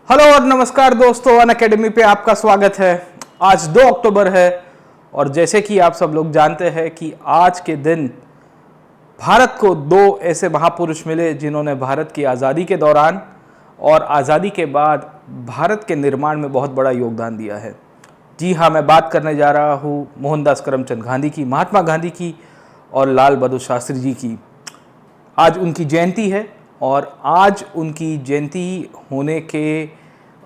Hello और नमस्कार दोस्तों, अनअकैडमी पे आपका स्वागत है। आज 2 अक्टूबर है और जैसे कि आप सब लोग जानते हैं कि आज के दिन भारत को 2 ऐसे महापुरुष मिले जिन्होंने भारत की आज़ादी के दौरान और आज़ादी के बाद भारत के निर्माण में बहुत बड़ा योगदान दिया है। जी हाँ, मैं बात करने जा रहा हूँ मोहनदास करमचंद गांधी की, महात्मा गांधी की और लाल बहादुर शास्त्री जी की। आज उनकी जयंती है और आज उनकी जयंती होने के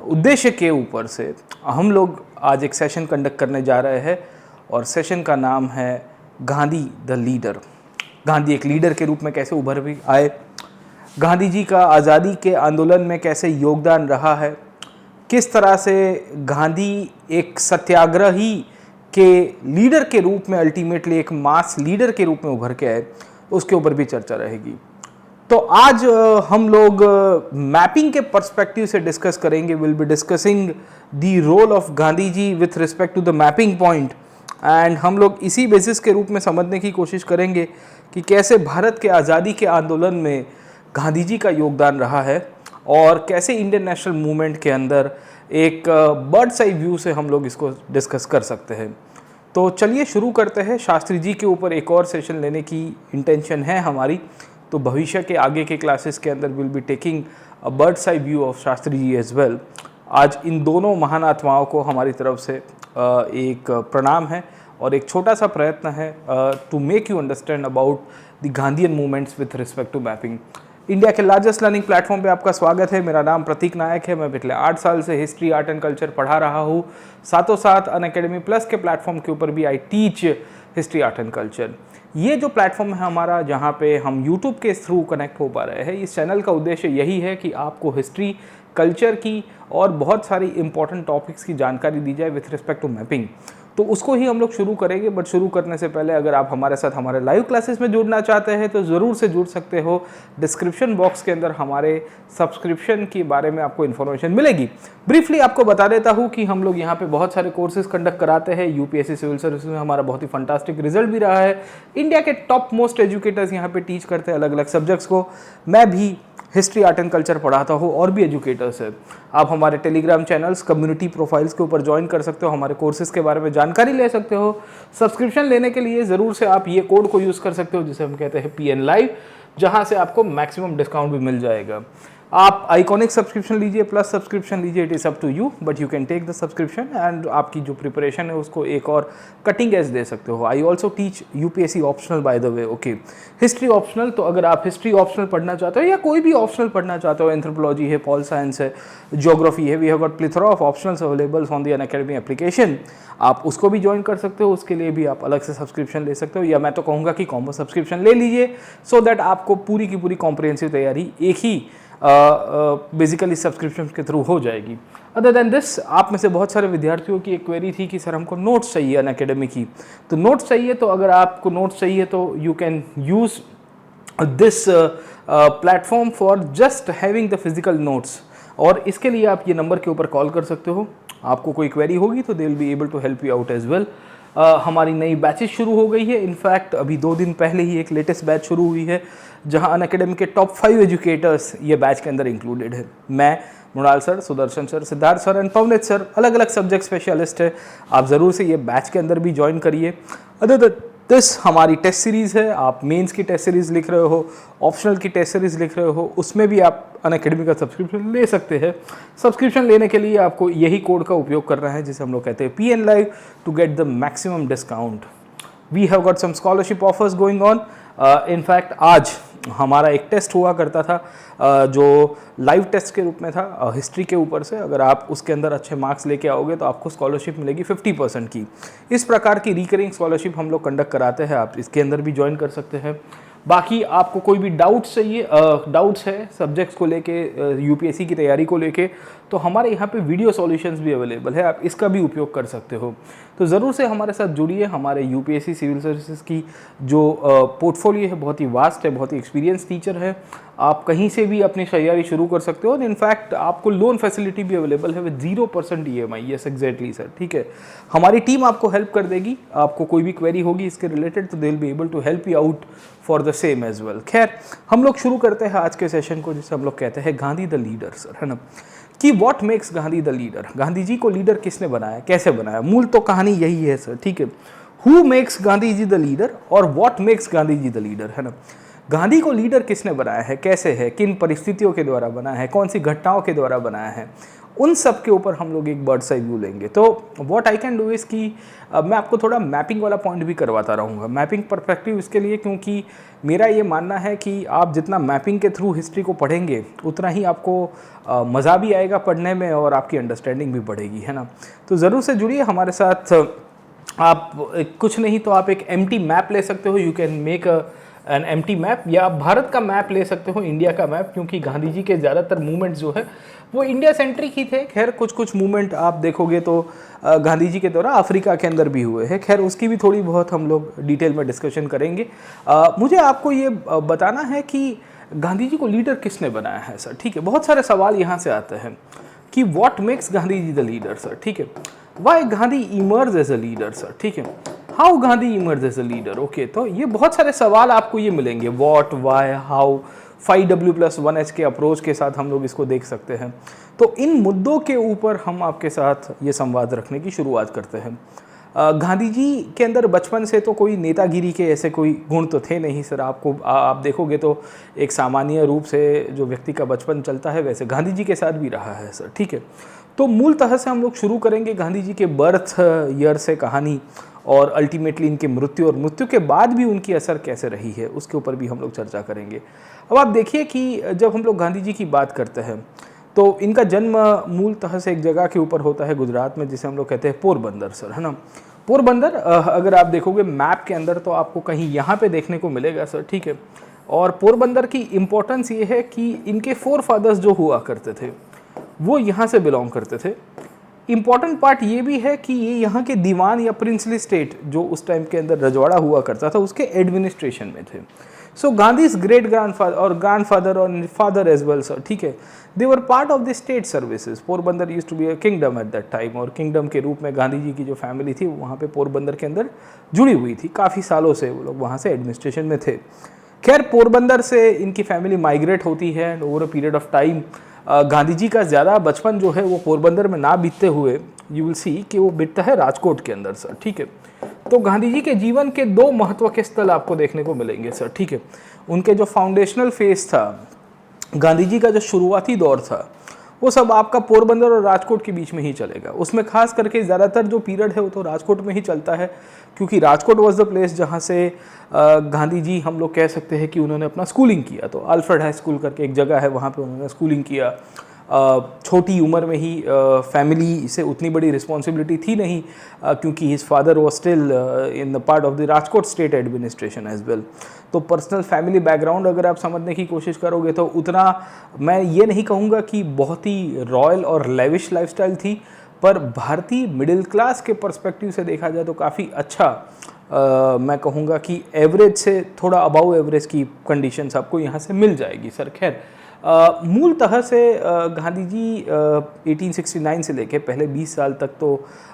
उद्देश्य के ऊपर से हम लोग आज एक सेशन कंडक्ट करने जा रहे हैं और सेशन का नाम है गांधी द लीडर। गांधी एक लीडर के रूप में कैसे उभर भी आए, गांधी जी का आज़ादी के आंदोलन में कैसे योगदान रहा है, किस तरह से गांधी एक सत्याग्रही के लीडर के रूप में अल्टीमेटली एक मास लीडर के रूप में उभर के आए, उसके ऊपर भी चर्चा रहेगी। तो आज हम लोग मैपिंग के पर्सपेक्टिव से डिस्कस करेंगे। Will be discussing the role of Gandhi ji with respect to the mapping point and हम लोग इसी बेसिस के रूप में समझने की कोशिश करेंगे कि कैसे भारत के आज़ादी के आंदोलन में गांधी जी का योगदान रहा है और कैसे इंडियन नेशनल मूवमेंट के अंदर एक बर्ड्स आई व्यू से हम लोग इसको डिस्कस कर सकते हैं। तो चलिए शुरू करते हैं। शास्त्री जी के ऊपर एक और सेशन लेने की इंटेंशन है हमारी, तो भविष्य के आगे के क्लासेस के अंदर will be taking a bird's eye view of Shastri ji as well. आज इन दोनों महान आत्माओं को हमारी तरफ से एक प्रणाम है और एक छोटा सा प्रयत्न है to make you understand about the Gandhian movements with respect to mapping. India के लार्जेस्ट लर्निंग प्लेटफॉर्म पे आपका स्वागत है। मेरा नाम प्रतीक नायक है। मैं पिछले 8 साल से हिस्ट्री, आर्ट एंड कल्चर पढ़ा रहा हूँ। साथों साथ अनअकैडमी प्लस के प्लेटफॉर्म के ऊपर भी I teach history, art and culture. ये जो प्लेटफॉर्म है हमारा, जहाँ पे हम यूट्यूब के थ्रू कनेक्ट हो पा रहे हैं, इस चैनल का उद्देश्य यही है कि आपको हिस्ट्री, कल्चर की और बहुत सारी इंपॉर्टेंट टॉपिक्स की जानकारी दी जाए विथ रिस्पेक्ट टू मैपिंग। तो उसको ही हम लोग शुरू करेंगे। बट शुरू करने से पहले अगर आप हमारे साथ हमारे लाइव क्लासेस में जुड़ना चाहते हैं तो ज़रूर से जुड़ सकते हो। डिस्क्रिप्शन बॉक्स के अंदर हमारे सब्सक्रिप्शन के बारे में आपको इन्फॉर्मेशन मिलेगी। ब्रीफली आपको बता देता हूँ कि हम लोग यहाँ पे बहुत सारे कोर्सेज कंडक्ट कराते हैं। यूपीएससी सिविल सर्विस में हमारा बहुत ही फंटास्टिक रिजल्ट भी रहा है। इंडिया के टॉप मोस्ट एजुकेटर्स यहाँ पे टीच करते हैं अलग अलग सब्जेक्ट्स को। मैं भी हिस्ट्री, आर्ट एंड कल्चर पढ़ाता हूँ और भी एजुकेटर्स है। आप हमारे टेलीग्राम चैनल्स, कम्युनिटी प्रोफाइल्स के ऊपर ज्वाइन कर सकते हो, हमारे कोर्सेज के बारे में जानकारी ले सकते हो। सब्सक्रिप्शन लेने के लिए ज़रूर से आप ये कोड को यूज़ कर सकते हो जिसे हम कहते हैं PN Live, जहाँ से आपको मैक्सिमम डिस्काउंट भी मिल जाएगा। आप आइकॉनिक सब्सक्रिप्शन लीजिए, प्लस सब्सक्रिप्शन लीजिए, it is up to you, but you can take the subscription and आपकी जो प्रिपरेशन है उसको एक और कटिंग एज दे सकते हो। I also teach UPSC optional by the way, okay, history optional. तो अगर आप हिस्ट्री ऑप्शनल पढ़ना चाहते हो या कोई भी ऑप्शनल पढ़ना चाहते हो, एंथ्रोपोलॉजी है, पॉल साइंस है, ज्योग्राफी है, we have got plethora of optionals available on the Unacademy application. आप उसको भी ज्वाइन कर सकते हो। उसके लिए भी आप अलग से सब्सक्रिप्शन ले सकते हो, या मैं तो कहूँगा कि कॉम्बो सब्सक्रिप्शन ले लीजिए सो दैट आपको पूरी की पूरी कॉम्प्रिहेंसिव तैयारी एक ही बेसिकली सब्सक्रिप्शन के थ्रू हो जाएगी। अदर देन दिस, आप में से बहुत सारे विद्यार्थियों की एक क्वेरी थी कि सर हमको नोट्स चाहिए अनअकैडमी की। तो नोट्स चाहिए, तो अगर आपको नोट्स चाहिए तो you can use this platform for just having the physical notes. और इसके लिए आप ये नंबर के ऊपर कॉल कर सकते हो। आपको कोई क्वेरी होगी तो they will be able to help you out as well. हमारी नई बैचेस शुरू हो गई है। इनफैक्ट अभी 2 दिन पहले ही एक लेटेस्ट बैच शुरू हुई है जहां अनअकैडमी के टॉप 5 एजुकेटर्स ये बैच के अंदर इंक्लूडेड है। मैं, Mrinal sir, Sudarshan sir, Siddharth sir and Pavneet sir अलग अलग सब्जेक्ट स्पेशलिस्ट है। आप ज़रूर से ये बैच के अंदर भी ज्वाइन करिए। अदर दिस, हमारी टेस्ट सीरीज़ है। आप मेंस की टेस्ट सीरीज़ लिख रहे हो, ऑप्शनल की टेस्ट सीरीज़ लिख रहे हो, उसमें भी आप अनअकैडमी का सब्सक्रिप्शन ले सकते हैं। सब्सक्रिप्शन लेने के लिए आपको यही कोड का उपयोग करना है जिसे हम लोग कहते हैं PN Live to get the maximum discount. We have got some scholarship offers going on. In fact आज हमारा एक टेस्ट हुआ करता था जो लाइव टेस्ट के रूप में था हिस्ट्री के ऊपर से। अगर आप उसके अंदर अच्छे मार्क्स लेके आओगे तो आपको स्कॉलरशिप मिलेगी 50% की। इस प्रकार की रिकरिंग स्कॉलरशिप हम लोग कंडक्ट कराते हैं, आप इसके अंदर भी ज्वाइन कर सकते हैं। बाकी आपको कोई भी डाउट्स चाहिए, डाउट्स है सब्जेक्ट्स को लेके, यूपीएससी की तैयारी को लेके, तो हमारे यहाँ पे वीडियो सॉल्यूशंस भी अवेलेबल है, आप इसका भी उपयोग कर सकते हो। तो ज़रूर से हमारे साथ जुड़िए। हमारे यूपीएससी सिविल सर्विसेज की जो पोर्टफोलियो है बहुत ही वास्ट है, बहुत ही एक्सपीरियंस टीचर है। आप कहीं से भी अपनी तैयारी शुरू कर सकते हो और इनफैक्ट आपको लोन फैसिलिटी भी अवेलेबल है with 0% EMI। Yes exactly sir, ठीक है। हमारी टीम आपको हेल्प कर देगी। आपको कोई भी क्वेरी होगी इसके रिलेटेड तो they will be able to help you out for the same as well. खैर, हम लोग शुरू करते हैं आज के सेशन को, जिसे हम लोग कहते हैं गांधी द लीडर सर, है ना, कि what makes Gandhi the leader. Gandhi ji को लीडर किसने बनाया, कैसे बनाया, मूल तो कहानी यही है सर, ठीक है। Who makes Gandhi ji the leader और what makes Gandhi ji the leader, है ना। गांधी को लीडर किसने बनाया है, कैसे है, किन परिस्थितियों के द्वारा बनाया है, कौन सी घटनाओं के द्वारा बनाया है, उन सब के ऊपर हम लोग एक बर्ड्स आई व्यू लेंगे। तो what I can do is कि मैं आपको थोड़ा मैपिंग वाला पॉइंट भी करवाता रहूँगा। मैपिंग परस्पेक्टिव इसके लिए क्योंकि मेरा ये मानना है कि आप जितना मैपिंग के थ्रू हिस्ट्री को पढ़ेंगे उतना ही आपको मज़ा भी आएगा पढ़ने में और आपकी अंडरस्टैंडिंग भी बढ़ेगी, है ना। तो ज़रूर से जुड़िए हमारे साथ। आप कुछ नहीं तो आप एक एम्प्टी मैप ले सकते हो, you can make an empty map, या आप भारत का मैप ले सकते हो, इंडिया का मैप, क्योंकि गांधी जी के ज़्यादातर मूवमेंट्स जो है वो इंडिया सेंट्रिक ही थे। खैर कुछ मूवमेंट आप देखोगे तो गांधी जी के द्वारा अफ्रीका के अंदर भी हुए हैं। खैर उसकी भी थोड़ी बहुत हम लोग डिटेल में डिस्कशन करेंगे। मुझे आपको ये बताना है कि गांधी जी को लीडर किसने बनाया है सर, ठीक है। बहुत सारे सवाल यहाँ से आते हैं कि what makes Gandhi ji the leader sir, ठीक है। Why Gandhi emerge as a leader sir, ठीक है। How Gandhi emerge as a leader, okay. तो ये बहुत सारे सवाल आपको ये मिलेंगे, व्हाट, वाई, हाउ, 5W+1H के अप्रोच के साथ हम लोग इसको देख सकते हैं। तो इन मुद्दों के ऊपर हम आपके साथ ये संवाद रखने की शुरुआत करते हैं। गांधी जी के अंदर बचपन से तो कोई नेतागिरी के ऐसे कोई गुण तो थे नहीं सर। आप देखोगे तो एक सामान्य रूप से जो व्यक्ति का बचपन चलता है वैसे गांधी जी के साथ भी रहा है सर, ठीक है। तो मूलतः से हम लोग शुरू करेंगे गांधी जी के बर्थ ईयर से कहानी, और अल्टीमेटली इनके मृत्यु और मृत्यु के बाद भी उनकी असर कैसे रही है उसके ऊपर भी हम लोग चर्चा करेंगे। अब आप देखिए कि जब हम लोग गांधी जी की बात करते हैं तो इनका जन्म मूलतः से एक जगह के ऊपर होता है गुजरात में, जिसे हम लोग कहते हैं पोरबंदर सर, है ना। पोरबंदर अगर आप देखोगे मैप के अंदर तो आपको कहीं यहाँ पे देखने को मिलेगा सर, ठीक है। और पोरबंदर की इम्पोर्टेंस ये है कि इनके फोर फादर्स जो हुआ करते थे वो यहाँ से बिलोंग करते थे। इम्पॉर्टेंट पार्ट ये भी है कि ये यहाँ के दीवान या प्रिंसली स्टेट जो उस टाइम के अंदर रजवाड़ा हुआ करता था उसके एडमिनिस्ट्रेशन में थे। सो गांधीज ग्रेट ग्रैंडफादर और ग्रैंडफादर और फादर एज वेल सर, ठीक है, they were part of the state services. Porbandar used to be a kingdom at that time, और किंगडम के रूप में गांधी जी की जो फैमिली थी वहाँ पे पोरबंदर के अंदर जुड़ी हुई थी। काफ़ी सालों से वो लोग वहाँ से एडमिनिस्ट्रेशन में थे। खैर पोरबंदर से इनकी फैमिली माइग्रेट होती है and over a period of time Gandhi ji का ज़्यादा बचपन जो है वो पोरबंदर में ना बीतते हुए यू विल सी कि वो बीतता है राजकोट के अंदर सर, ठीक है। तो गांधी जी के जीवन के दो महत्व के स्थल आपको देखने को मिलेंगे सर, ठीक है। उनके जो फाउंडेशनल फेज था, गांधी जी का जो शुरुआती दौर था, वो सब आपका पोरबंदर और राजकोट के बीच में ही चलेगा। उसमें खास करके ज़्यादातर जो पीरियड है वो तो राजकोट में ही चलता है, क्योंकि राजकोट वॉज द प्लेस जहाँ से गांधी जी हम लोग कह सकते हैं कि उन्होंने अपना स्कूलिंग किया। तो अल्फ्रेड हाई स्कूल करके एक जगह है, वहाँ पे उन्होंने स्कूलिंग किया। छोटी उम्र में ही फैमिली से उतनी बड़ी रिस्पॉन्सिबिलिटी थी नहीं, क्योंकि his father was still in the part of the Rajkot state administration as well. तो पर्सनल फैमिली बैकग्राउंड अगर आप समझने की कोशिश करोगे तो उतना मैं ये नहीं कहूँगा कि बहुत ही रॉयल और लेविश लाइफस्टाइल थी, पर भारतीय मिडिल क्लास के पर्सपेक्टिव से देखा जाए तो काफ़ी अच्छा मैं कहूँगा कि एवरेज से थोड़ा अबाउ एवरेज की कंडीशंस आपको यहाँ से मिल जाएगी सर। खैर मूलतः से गांधी जी 1869 से लेके पहले 20 साल तक तो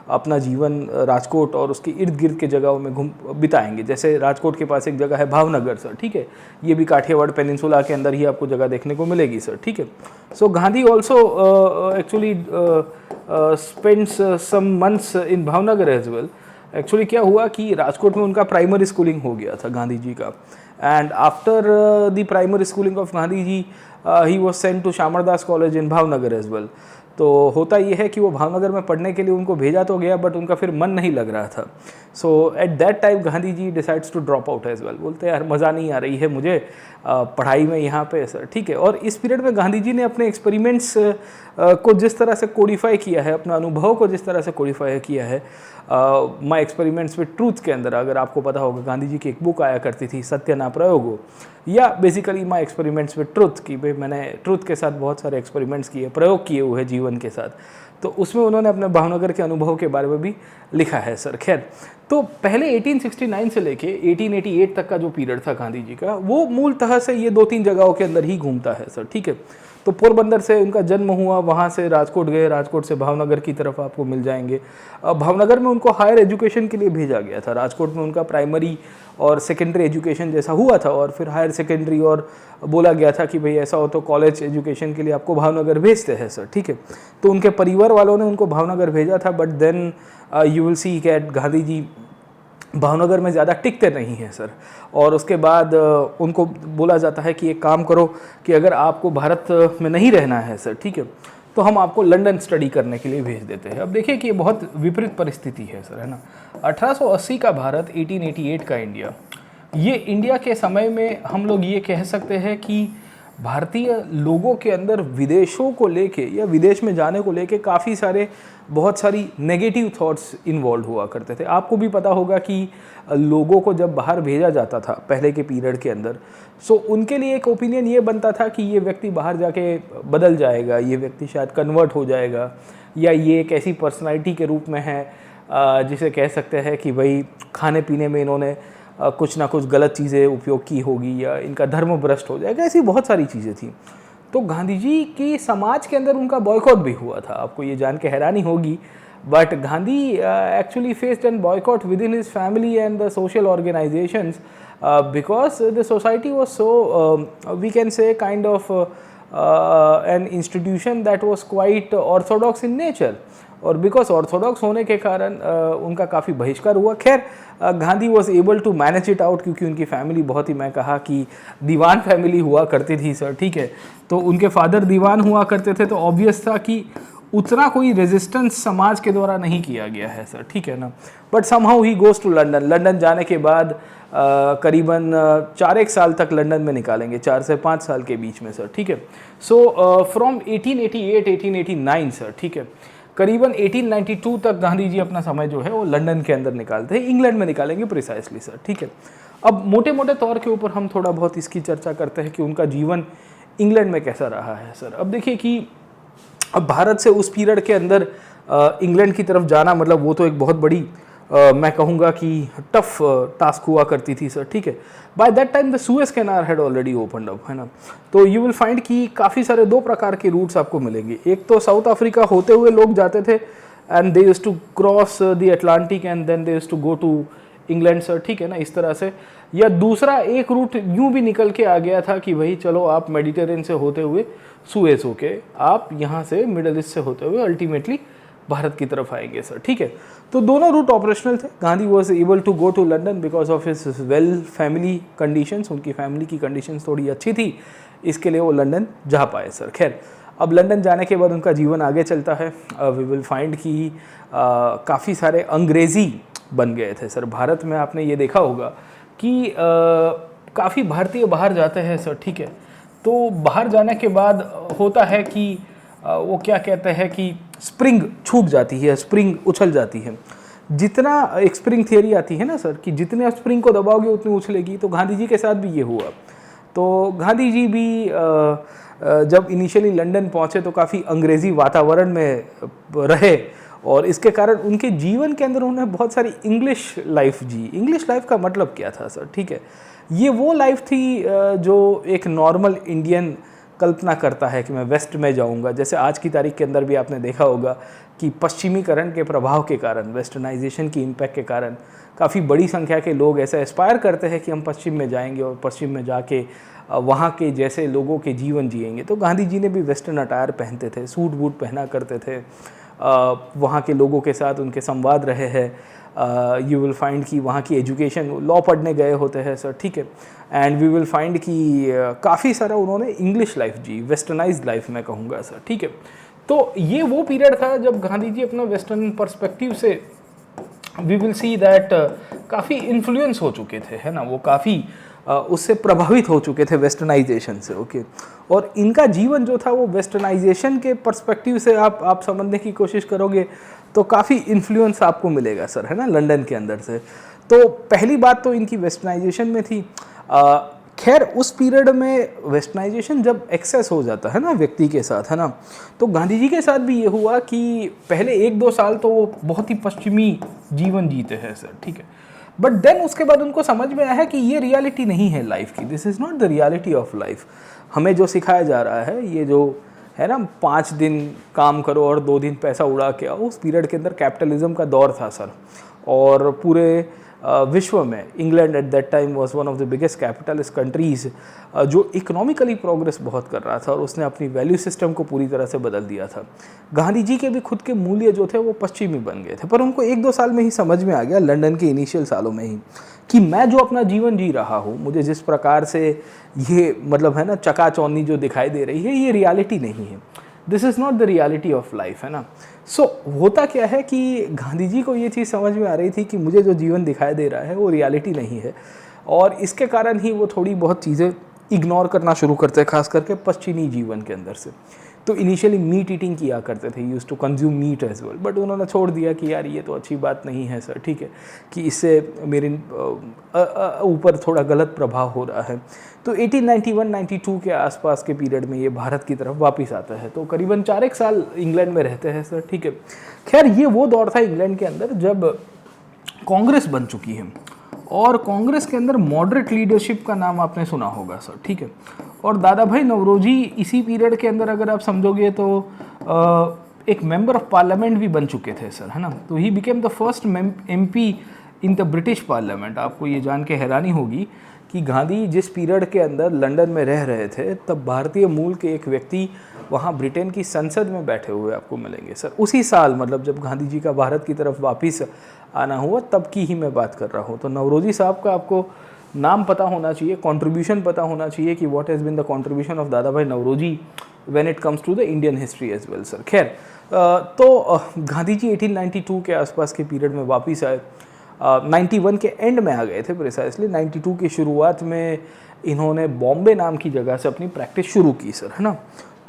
अपना जीवन राजकोट और उसके इर्द गिर्द के जगहों में बिताएंगे। जैसे राजकोट के पास एक जगह है भावनगर सर, ठीक है, ये भी काठियावाड़ पेनिनसुला के अंदर ही आपको जगह देखने को मिलेगी सर, ठीक है। So Gandhi also actually spends some months in Bhavnagar as well. Actually क्या हुआ कि राजकोट में उनका प्राइमरी स्कूलिंग हो गया था गांधी जी का, and after the primary schooling of Gandhi ji he was sent to Samaldas college in Bhavnagar as well. तो होता ये है कि वो भावनगर में पढ़ने के लिए उनको भेजा तो गया, बट उनका फिर मन नहीं लग रहा था। So at that time Gandhi ji decides to drop out as well. बोलते हैं यार मज़ा नहीं आ रही है मुझे पढ़ाई में यहाँ पे सर, ठीक है। और इस पीरियड में गांधी जी ने अपने एक्सपेरिमेंट्स को जिस तरह से कोडिफाई किया है, अपना अनुभव को जिस तरह से कोडिफाई किया है माई एक्सपेरिमेंट्स विद ट्रूथ के अंदर, अगर आपको पता होगा गांधी जी की एक बुक आया करती थी सत्य ना प्रयोगो, या basically my experiments with truth, कि भाई मैंने ट्रूथ के साथ बहुत सारे एक्सपेरिमेंट्स किए, प्रयोग किए हुए जीवन के साथ। तो उसमें उन्होंने अपने भावनगर के अनुभव के बारे में भी लिखा है सर। खैर तो पहले 1869 से लेके 1888 तक का जो पीरियड था गांधी जी का, वो मूलतः से ये 2-3 जगहों के अंदर ही घूमता है सर, ठीक है। तो पोरबंदर से उनका जन्म हुआ, वहाँ से राजकोट गए, राजकोट से भावनगर की तरफ आपको मिल जाएंगे। भावनगर में उनको हायर एजुकेशन के लिए भेजा गया था। राजकोट में उनका प्राइमरी और सेकेंडरी एजुकेशन जैसा हुआ था, और फिर हायर सेकेंडरी, और बोला गया था कि भाई ऐसा हो तो कॉलेज एजुकेशन के लिए आपको भावनगर भेजते हैं सर, ठीक है। तो उनके परिवार वालों ने उनको भावनगर भेजा था, but then you will see that Gandhi ji Bhavnagar में ज़्यादा टिकते नहीं हैं सर। और उसके बाद उनको बोला जाता है कि एक काम करो कि अगर आपको भारत में नहीं रहना है सर, ठीक है, तो हम आपको लंदन स्टडी करने के लिए भेज देते हैं। अब देखिए कि ये बहुत विपरीत परिस्थिति है सर, है ना। 1880 का भारत, 1888 का इंडिया, ये इंडिया के समय में हम लोग ये कह सकते हैं कि भारतीय लोगों के अंदर विदेशों को लेके या विदेश में जाने को लेके काफ़ी सारे, बहुत सारी नेगेटिव थॉट्स इन्वॉल्व हुआ करते थे। आपको भी पता होगा कि लोगों को जब बाहर भेजा जाता था पहले के पीरियड के अंदर, सो उनके लिए एक ओपिनियन ये बनता था कि ये व्यक्ति बाहर जाके बदल जाएगा, ये व्यक्ति शायद कन्वर्ट हो जाएगा, या ये एक ऐसी पर्सनालिटी के रूप में है जिसे कह सकते हैं कि भाई खाने पीने में इन्होंने कुछ ना कुछ गलत चीज़ें उपयोग की होगी, या इनका धर्म भ्रष्ट हो जाएगा, ऐसी बहुत सारी चीज़ें थी। तो गांधी जी की समाज के अंदर उनका बॉयकॉट भी हुआ था। आपको ये जान के हैरानी होगी, but Gandhi actually faced an boycott within his family and the social organisations because the society was so we can say kind of an institution that was quite orthodox in nature, और because orthodox होने के कारण उनका काफ़ी बहिष्कार हुआ। खैर Gandhi was able to manage it out, क्योंकि उनकी फैमिली बहुत ही, मैं कहा कि दीवान फैमिली हुआ करती थी सर, ठीक है। तो उनके फादर दीवान हुआ करते थे, तो ऑब्वियस था कि उतना कोई रेजिस्टेंस समाज के द्वारा नहीं किया गया है सर, ठीक है ना। But somehow he goes to London. London जाने के बाद करीबन 4-1 साल तक लंदन में निकालेंगे, 4 से 5 साल के बीच में सर, ठीक है। सो फ्रॉम 1888-1889 सर, ठीक है, करीबन 1892 तक गांधी जी अपना समय जो है वो लंदन के अंदर निकालते हैं, इंग्लैंड में निकालेंगे प्रिसाइसली सर, ठीक है। अब मोटे मोटे तौर के ऊपर हम थोड़ा बहुत इसकी चर्चा करते हैं कि उनका जीवन इंग्लैंड में कैसा रहा है सर। अब देखिए कि अब भारत से उस पीरियड के अंदर इंग्लैंड की तरफ जाना, मतलब वो तो एक बहुत बड़ी मैं कहूँगा कि टफ टास्क हुआ करती थी सर, ठीक है। By that time the Suez canal had already opened up, है ना। तो यू विल फाइंड कि काफ़ी सारे 2 प्रकार के रूट्स आपको मिलेंगे। एक तो साउथ अफ्रीका होते हुए लोग जाते थे, and they used to cross the Atlantic and then they used to go to England sir, ठीक है ना, इस तरह से। या दूसरा एक रूट यूँ भी निकल के आ गया था कि भाई चलो आप मेडिटेरियन से होते हुए सुएज होके आप यहाँ से मिडल ईस्ट से होते हुए अल्टीमेटली भारत की तरफ आएंगे सर, ठीक है। तो दोनों रूट ऑपरेशनल थे। Gandhi was able to go to London because of his well family conditions, उनकी फैमिली की कंडीशंस थोड़ी अच्छी थी, इसके लिए वो लंदन जा पाए सर। खैर, अब लंदन जाने के बाद उनका जीवन आगे चलता है। वी विल फाइंड कि काफ़ी सारे अंग्रेज़ी बन गए थे सर। भारत में आपने ये देखा होगा कि काफ़ी भारतीय बाहर जाते हैं सर, ठीक है। तो बाहर जाने के बाद होता है कि वो क्या कहते हैं कि स्प्रिंग छूट जाती है, स्प्रिंग उछल जाती है। जितना एक स्प्रिंग थियरी आती है ना सर, कि जितने आप स्प्रिंग को दबाओगे उतनी उछलेगी, तो गांधी जी के साथ भी ये हुआ। तो गांधी जी भी जब इनिशियली लंदन पहुँचे तो काफ़ी अंग्रेज़ी वातावरण में रहे, और इसके कारण उनके जीवन के अंदर उन्होंने बहुत सारी इंग्लिश लाइफ जी। इंग्लिश लाइफ का मतलब क्या था सर, ठीक है, ये वो लाइफ थी जो एक नॉर्मल इंडियन कल्पना करता है कि मैं वेस्ट में जाऊंगा। जैसे आज की तारीख के अंदर भी आपने देखा होगा कि पश्चिमीकरण के प्रभाव के कारण, वेस्टर्नाइजेशन की इम्पैक्ट के कारण काफ़ी बड़ी संख्या के लोग ऐसा एस्पायर करते हैं कि हम पश्चिम में जाएंगे और पश्चिम में जाके वहाँ के जैसे लोगों के जीवन जिएंगे। तो गांधी जी ने भी वेस्टर्न अटायर पहनते थे, सूट बूट पहना करते थे, वहाँ के लोगों के साथ उनके संवाद रहे हैं। यू विल फाइंड कि वहाँ की एजुकेशन, लॉ पढ़ने गए होते हैं सर, ठीक है। एंड वी विल फाइंड कि काफ़ी सारा उन्होंने इंग्लिश लाइफ जी, वेस्टर्नाइज्ड लाइफ मैं कहूँगा सर, ठीक है। तो ये वो पीरियड था जब गांधी जी अपना वेस्टर्न पर्सपेक्टिव से वी विल सी दैट काफ़ी इन्फ्लुएंस हो चुके थे, है ना। वो काफ़ी उससे प्रभावित हो चुके थे वेस्टर्नाइजेशन से, ओके। और इनका जीवन जो था वो वेस्टर्नाइजेशन के पर्सपेक्टिव से आप समझने की कोशिश करोगे तो काफ़ी इन्फ्लुएंस आपको मिलेगा सर, है ना, लंदन के अंदर से। तो पहली बात तो इनकी वेस्टर्नाइजेशन में थी। खैर, उस पीरियड में वेस्टर्नाइजेशन जब एक्सेस हो जाता है ना व्यक्ति के साथ, है ना, तो गांधी जी के साथ भी ये हुआ कि पहले 1-2 साल तो वो बहुत ही पश्चिमी जीवन जीते हैं सर, ठीक है। बट देन उसके बाद उनको समझ में आया कि ये रियलिटी नहीं है लाइफ की, this is not the reality of life. हमें जो सिखाया जा रहा है, ये जो है ना 5 दिन काम करो और 2 दिन पैसा उड़ा के आओ, उस पीरियड के अंदर कैपिटलिज्म का दौर था सर। और पूरे विश्व में England eight that time was one of the biggest capitalist countries, जो इकोनॉमिकली प्रोग्रेस बहुत कर रहा था और उसने अपनी वैल्यू सिस्टम को पूरी तरह से बदल दिया था। गांधी जी के भी खुद के मूल्य जो थे वो पश्चिमी बन गए थे, पर उनको 1-2 साल में ही समझ में आ गया, लंदन के इनिशियल सालों में ही, कि मैं जो अपना जीवन जी रहा हूँ, मुझे जिस प्रकार से ये मतलब है ना चकाचौंधी जो दिखाई दे रही है, ये रियलिटी नहीं है, this is not the reality of life, है ना। सो होता क्या है कि गांधी जी को ये चीज़ समझ में आ रही थी कि मुझे जो जीवन दिखाई दे रहा है वो रियलिटी नहीं है, और इसके कारण ही वो थोड़ी बहुत चीज़ें इग्नोर करना शुरू करते हैं, खास करके पश्चिमी जीवन के अंदर से। तो इनिशियली मीट ईटिंग किया करते थे, use to consume meat as well, but उन्होंने छोड़ दिया कि यार ये तो अच्छी बात नहीं है सर, ठीक है, कि इससे मेरे ऊपर थोड़ा गलत प्रभाव हो रहा है। तो 1891-92 के आसपास के पीरियड में ये भारत की तरफ वापस आता है, तो करीबन 4 साल इंग्लैंड में रहते हैं सर, ठीक है। खैर ये वो दौर था इंग्लैंड के अंदर जब कांग्रेस बन चुकी है, और कांग्रेस के अंदर मॉडरेट लीडरशिप का नाम आपने सुना होगा सर, ठीक है। और दादा भाई नौरोजी इसी पीरियड के अंदर अगर आप समझोगे तो एक मेंबर ऑफ पार्लियामेंट भी बन चुके थे सर, है ना। तो he became the first MP in the British parliament. आपको ये जान के हैरानी होगी कि गांधी जिस पीरियड के अंदर लंदन में रह रहे थे, तब भारतीय मूल के एक व्यक्ति वहाँ ब्रिटेन की संसद में बैठे हुए आपको मिलेंगे सर, उसी साल, मतलब जब गांधी जी का भारत की तरफ वापस आना हुआ तब की ही मैं बात कर रहा हूँ। तो नौरोजी साहब का आपको नाम पता होना चाहिए, कंट्रीब्यूशन पता होना चाहिए कि what has been the contribution of Dadabhai Naoroji when it comes to the Indian history as well sir. खैर तो गांधी जी 1892 के आसपास के पीरियड में वापस आए, 91 के एंड में आ गए थे प्रिसाइसली। 92 की शुरुआत में इन्होंने बॉम्बे नाम की जगह से अपनी प्रैक्टिस शुरू की सर, है ना।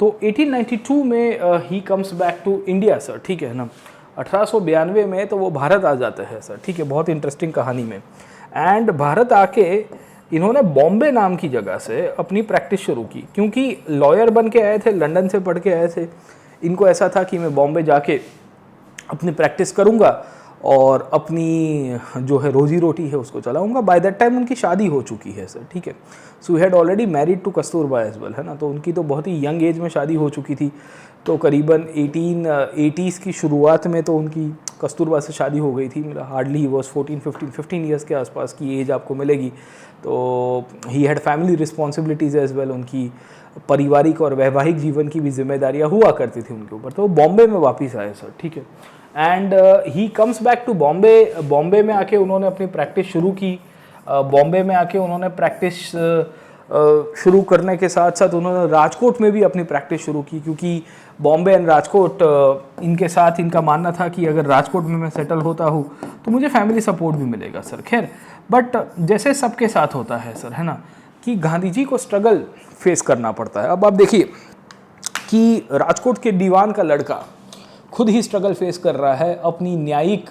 तो 1892 में he comes back to India sir, ठीक है ना। 1892 में तो वो भारत आ जाते हैं सर, ठीक है, बहुत इंटरेस्टिंग कहानी में। एंड भारत आके इन्होंने बॉम्बे नाम की जगह से अपनी प्रैक्टिस शुरू की, क्योंकि लॉयर बन के आए थे, लंदन से पढ़ के आए थे। इनको ऐसा था कि मैं बॉम्बे जाके अपनी प्रैक्टिस करूँगा और अपनी जो है रोजी रोटी है उसको चलाऊंगा। बाय दैट टाइम उनकी शादी हो चुकी है सर, ठीक है। So had already married to Kasturba as well, है ना। तो उनकी तो बहुत ही यंग एज में शादी हो चुकी थी, तो करीबन 1880s की शुरुआत में तो उनकी कस्तूरबा से शादी हो गई थी। मतलब हार्डली वॉज 15 ईयर्स के आसपास की एज आपको मिलेगी। तो he had family responsibilities as well, उनकी पारिवारिक और वैवाहिक जीवन की भी जिम्मेदारियाँ हुआ करती थी उनके ऊपर। तो वो बॉम्बे में वापस आए सर, ठीक है। And he comes back to Bombay. Bombay में आके उन्होंने अपनी प्रैक्टिस शुरू की। बॉम्बे में आके उन्होंने प्रैक्टिस शुरू करने के साथ साथ उन्होंने राजकोट में भी अपनी प्रैक्टिस शुरू की, क्योंकि बॉम्बे एंड राजकोट इनके साथ इनका मानना था कि अगर राजकोट में मैं सेटल होता हूँ तो मुझे फैमिली सपोर्ट भी मिलेगा सर। खैर, बट जैसे सबके साथ होता है सर, है ना, कि गांधी जी को स्ट्रगल फेस करना पड़ता है। अब आप देखिए कि राजकोट के दीवान का लड़का खुद ही स्ट्रगल फेस कर रहा है अपनी न्यायिक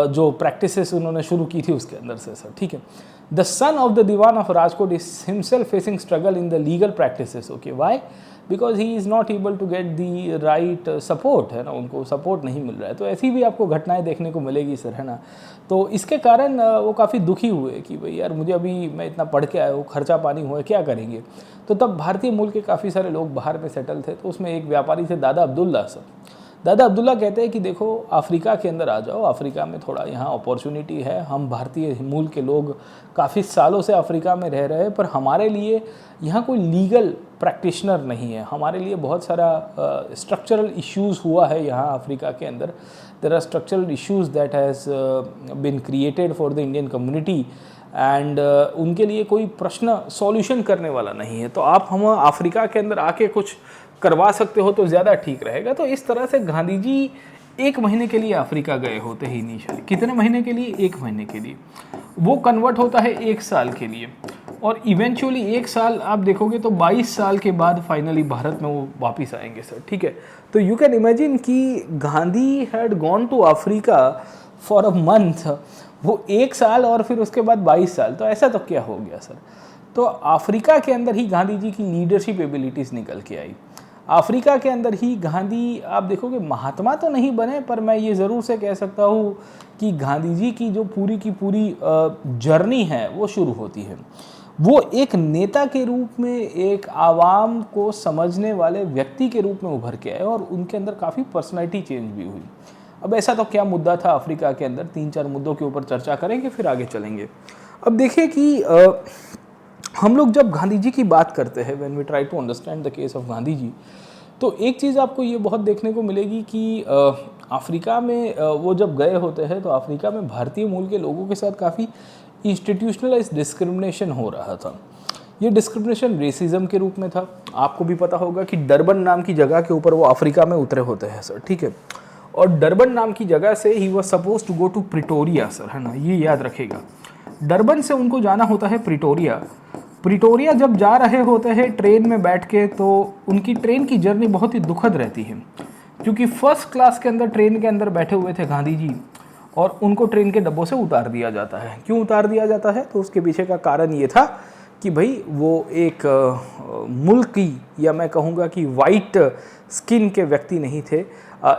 जो प्रैक्टिसेस उन्होंने शुरू की थी उसके अंदर से सर, ठीक है। The son of the Diwan of Rajkot is himself facing struggle in the legal practices, okay. Why? Because he is not able to get the right support, है ना, उनको सपोर्ट नहीं मिल रहा है। तो ऐसी भी आपको घटनाएं देखने को मिलेगी सर, है ना। तो इसके कारण वो काफ़ी दुखी हुए कि भाई यार मुझे अभी, मैं इतना पढ़ के आया हूँ, खर्चा पानी हुआ है, क्या करेंगे। तो तब भारतीय मूल के काफ़ी सारे लोग बाहर में सेटल थे। तो उसमें एक व्यापारी थे दादा अब्दुल्ला सर। दादा अब्दुल्ला कहते हैं कि देखो अफ्रीका के अंदर आ जाओ, अफ्रीका में थोड़ा यहाँ अपॉर्चुनिटी है, हम भारतीय मूल के लोग काफ़ी सालों से अफ्रीका में रह रहे हैं, पर हमारे लिए यहाँ कोई लीगल प्रैक्टिशनर नहीं है, हमारे लिए बहुत सारा स्ट्रक्चरल इश्यूज़ हुआ है यहाँ अफ्रीका के अंदर। There are structural issues that has been created for the Indian community and उनके लिए कोई प्रश्न सॉल्यूशन करने वाला नहीं है। तो आप हम अफ्रीका के अंदर आके कुछ करवा सकते हो तो ज़्यादा ठीक रहेगा। तो इस तरह से गांधी जी 1 महीने के लिए अफ्रीका गए होते हैं इनिशियली। कितने महीने के लिए? 1 महीने के लिए। वो कन्वर्ट होता है 1 साल के लिए, और इवेंचुअली 1 साल आप देखोगे तो 22 साल के बाद फाइनली भारत में वो वापस आएंगे सर, ठीक है। तो यू कैन इमेजिन कि Gandhi had gone to Africa for a month, वो 1 साल और फिर उसके बाद 22 साल, तो ऐसा तो क्या हो गया सर। तो अफ्रीका के अंदर ही गांधी जी की लीडरशिप एबिलिटीज़ निकल के आई। अफ्रीका के अंदर ही गांधी, आप देखोगे महात्मा तो नहीं बने, पर मैं ये ज़रूर से कह सकता हूँ कि गांधी जी की जो पूरी की पूरी जर्नी है वो शुरू होती है। वो एक नेता के रूप में, एक आवाम को समझने वाले व्यक्ति के रूप में उभर के आए और उनके अंदर काफ़ी पर्सनैलिटी चेंज भी हुई। अब ऐसा तो क्या मुद्दा था अफ्रीका के अंदर, 3-4 मुद्दों के ऊपर चर्चा करेंगे फिर आगे चलेंगे। अब देखिए कि हम लोग जब गांधी जी की बात करते हैं, when we try to understand the case of Gandhi ji, तो एक चीज़ आपको ये बहुत देखने को मिलेगी कि अफ्रीका में वो जब गए होते हैं तो अफ्रीका में भारतीय मूल के लोगों के साथ काफ़ी इंस्टीट्यूशनलाइज डिस्क्रिमिनेशन हो रहा था। ये डिस्क्रिमिनेशन रेसिज्म के रूप में था। आपको भी पता होगा कि डरबन नाम की जगह के ऊपर वो अफ्रीका में उतरे होते हैं सर, ठीक है। और डरबन नाम की जगह से he was suppose to go to Pretoria sir, है ना, ये याद रखेगा। डरबन से उनको जाना होता है प्रिटोरिया। प्रिटोरिया जब जा रहे होते हैं ट्रेन में बैठ के, तो उनकी ट्रेन की जर्नी बहुत ही दुखद रहती है, क्योंकि फर्स्ट क्लास के अंदर ट्रेन के अंदर बैठे हुए थे गांधी जी और उनको ट्रेन के डब्बों से उतार दिया जाता है। क्यों उतार दिया जाता है? तो उसके पीछे का कारण ये था कि भाई वो एक मुल्की, या मैं कहूँगा कि वाइट स्किन के व्यक्ति नहीं थे।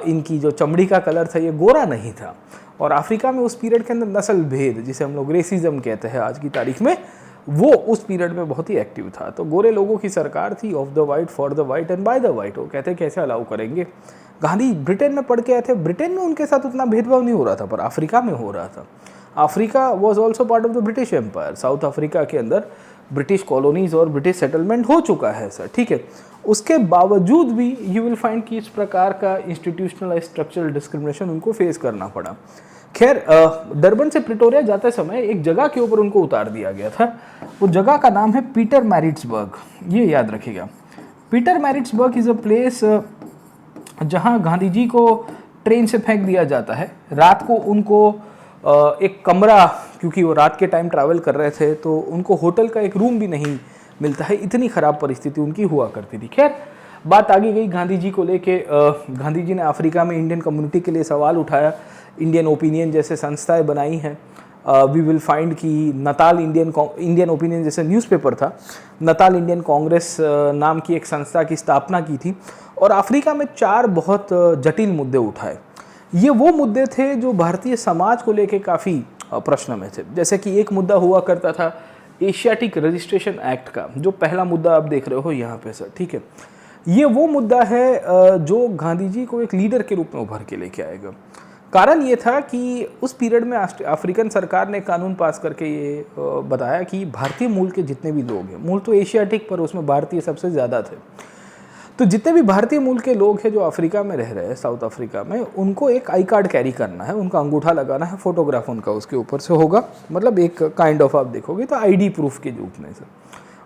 इनकी जो चमड़ी का कलर था ये गोरा नहीं था। और अफ्रीका में उस पीरियड के अंदर नस्ल भेद, जिसे हम लोग रेसिज्म कहते हैं आज की तारीख में, वो उस पीरियड में बहुत ही एक्टिव था। तो गोरे लोगों की सरकार थी, of the white, for the white and by the white. वो कहते कैसे अलाउ करेंगे। गांधी ब्रिटेन में पढ़ के आए थे, ब्रिटेन में उनके साथ उतना भेदभाव नहीं हो रहा था, पर अफ्रीका में हो रहा था। Africa was also part of the British empire. South Africa के अंदर ब्रिटिश कॉलोनीज और ब्रिटिश सेटलमेंट हो चुका है सर, ठीक है। उसके बावजूद भी यू विल फाइंड कि इस प्रकार का इंस्टीट्यूशनलाइज स्ट्रक्चरल डिस्क्रिमिनेशन उनको फेस करना पड़ा। खैर, डरबन से प्रिटोरिया जाते समय एक जगह के ऊपर उनको उतार दिया गया था। वो जगह का नाम है पीटरमैरिट्सबर्ग, ये याद रखिएगा। पीटरमैरिट्सबर्ग इज़ अ प्लेस जहाँ गांधी जी को ट्रेन से फेंक दिया जाता है। रात को उनको एक कमरा, क्योंकि वो रात के टाइम ट्रैवल कर रहे थे, तो उनको होटल का एक रूम भी नहीं मिलता है। इतनी ख़राब परिस्थिति उनकी हुआ करती थी। खैर, बात आगे गई गांधी जी को लेके। गांधी जी ने अफ्रीका में इंडियन कम्युनिटी के लिए सवाल उठाया। इंडियन ओपिनियन जैसे संस्थाएं बनाई हैं। वी विल फाइंड कि नताल इंडियन ओपिनियन जैसे न्यूज़पेपर था, नताल इंडियन कांग्रेस नाम की एक संस्था की स्थापना की थी और अफ्रीका में 4 बहुत जटिल मुद्दे उठाए। ये वो मुद्दे थे जो भारतीय समाज को लेके काफ़ी प्रश्न में थे। जैसे कि एक मुद्दा हुआ करता था एशियाटिक रजिस्ट्रेशन एक्ट का, जो पहला मुद्दा आप देख रहे हो यहाँ पे सर, ठीक है। ये वो मुद्दा है जो गांधी जी को एक लीडर के रूप में उभर के लेके आएगा। कारण ये था कि उस पीरियड में अफ्रीकन सरकार ने कानून पास करके ये बताया कि भारतीय मूल के जितने भी लोग हैं, मूल तो एशियाटिक पर उसमें भारतीय सबसे ज़्यादा थे, तो जितने भी भारतीय मूल के लोग हैं जो अफ्रीका में रह रहे हैं, साउथ अफ्रीका में, उनको एक आई कार्ड कैरी करना है, उनका अंगूठा लगाना है, फोटोग्राफ उनका उसके ऊपर से होगा, मतलब एक काइंड ऑफ आप देखोगे तो आईडी प्रूफ के रूप में से।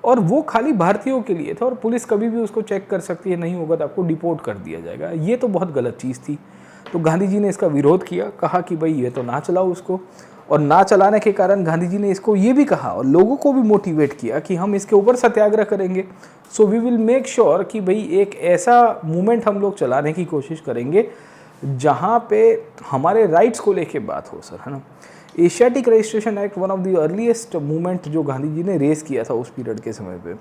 और वो खाली भारतीयों के लिए था और पुलिस कभी भी उसको चेक कर सकती है, नहीं होगा तो आपको डिपोर्ट कर दिया जाएगा। ये तो बहुत गलत चीज़ थी। तो गांधी जी ने इसका विरोध किया, कहा कि भाई ये तो ना चलाओ उसको। और ना चलाने के कारण गांधी जी ने इसको ये भी कहा और लोगों को भी मोटिवेट किया कि हम इसके ऊपर सत्याग्रह करेंगे। So we will make sure कि भाई एक ऐसा मूवमेंट हम लोग चलाने की कोशिश करेंगे जहाँ पे हमारे राइट्स को लेके बात हो सर, है ना। Asiatic registration act one of the earliest movement जो गांधी जी ने रेस किया था उस पीरियड के समय पे।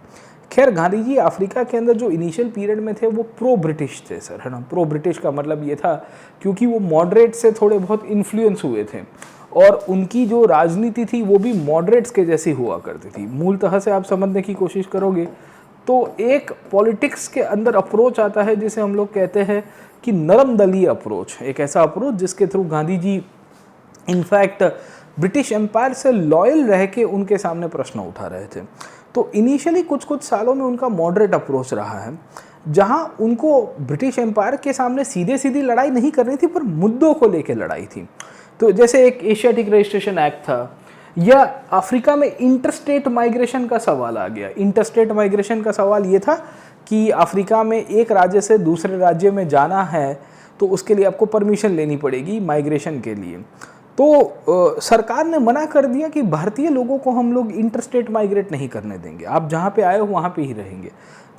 खैर, गांधी जी अफ्रीका के अंदर जो इनिशियल पीरियड में थे वो प्रो ब्रिटिश थे सर, है ना। प्रो ब्रिटिश का मतलब ये था क्योंकि वो मॉडरेट से थोड़े बहुत इन्फ्लुएंस हुए थे और उनकी जो राजनीति थी वो भी मॉडरेट्स के जैसी हुआ करती थी। मूलतः से आप समझने की कोशिश करोगे तो एक पॉलिटिक्स के अंदर अप्रोच आता है जिसे हम लोग कहते हैं कि नरम दलीय अप्रोच, एक ऐसा अप्रोच जिसके through Gandhi ji in fact British empire से लॉयल रह के उनके सामने प्रश्न उठा रहे थे। तो इनिशियली कुछ सालों में उनका मॉडरेट अप्रोच रहा है, जहां उनको ब्रिटिश एम्पायर के सामने सीधे सीधी लड़ाई नहीं करनी थी पर मुद्दों को लेके लड़ाई थी। तो जैसे एक एशियाटिक रजिस्ट्रेशन एक्ट था, या अफ्रीका में इंटरस्टेट माइग्रेशन का सवाल आ गया। इंटरस्टेट माइग्रेशन का सवाल ये था कि अफ्रीका में एक राज्य से दूसरे राज्य में जाना है तो उसके लिए आपको परमिशन लेनी पड़ेगी माइग्रेशन के लिए। तो सरकार ने मना कर दिया कि भारतीय लोगों को हम लोग इंटरस्टेट माइग्रेट नहीं करने देंगे, आप जहाँ पे आए हो वहाँ पे ही रहेंगे।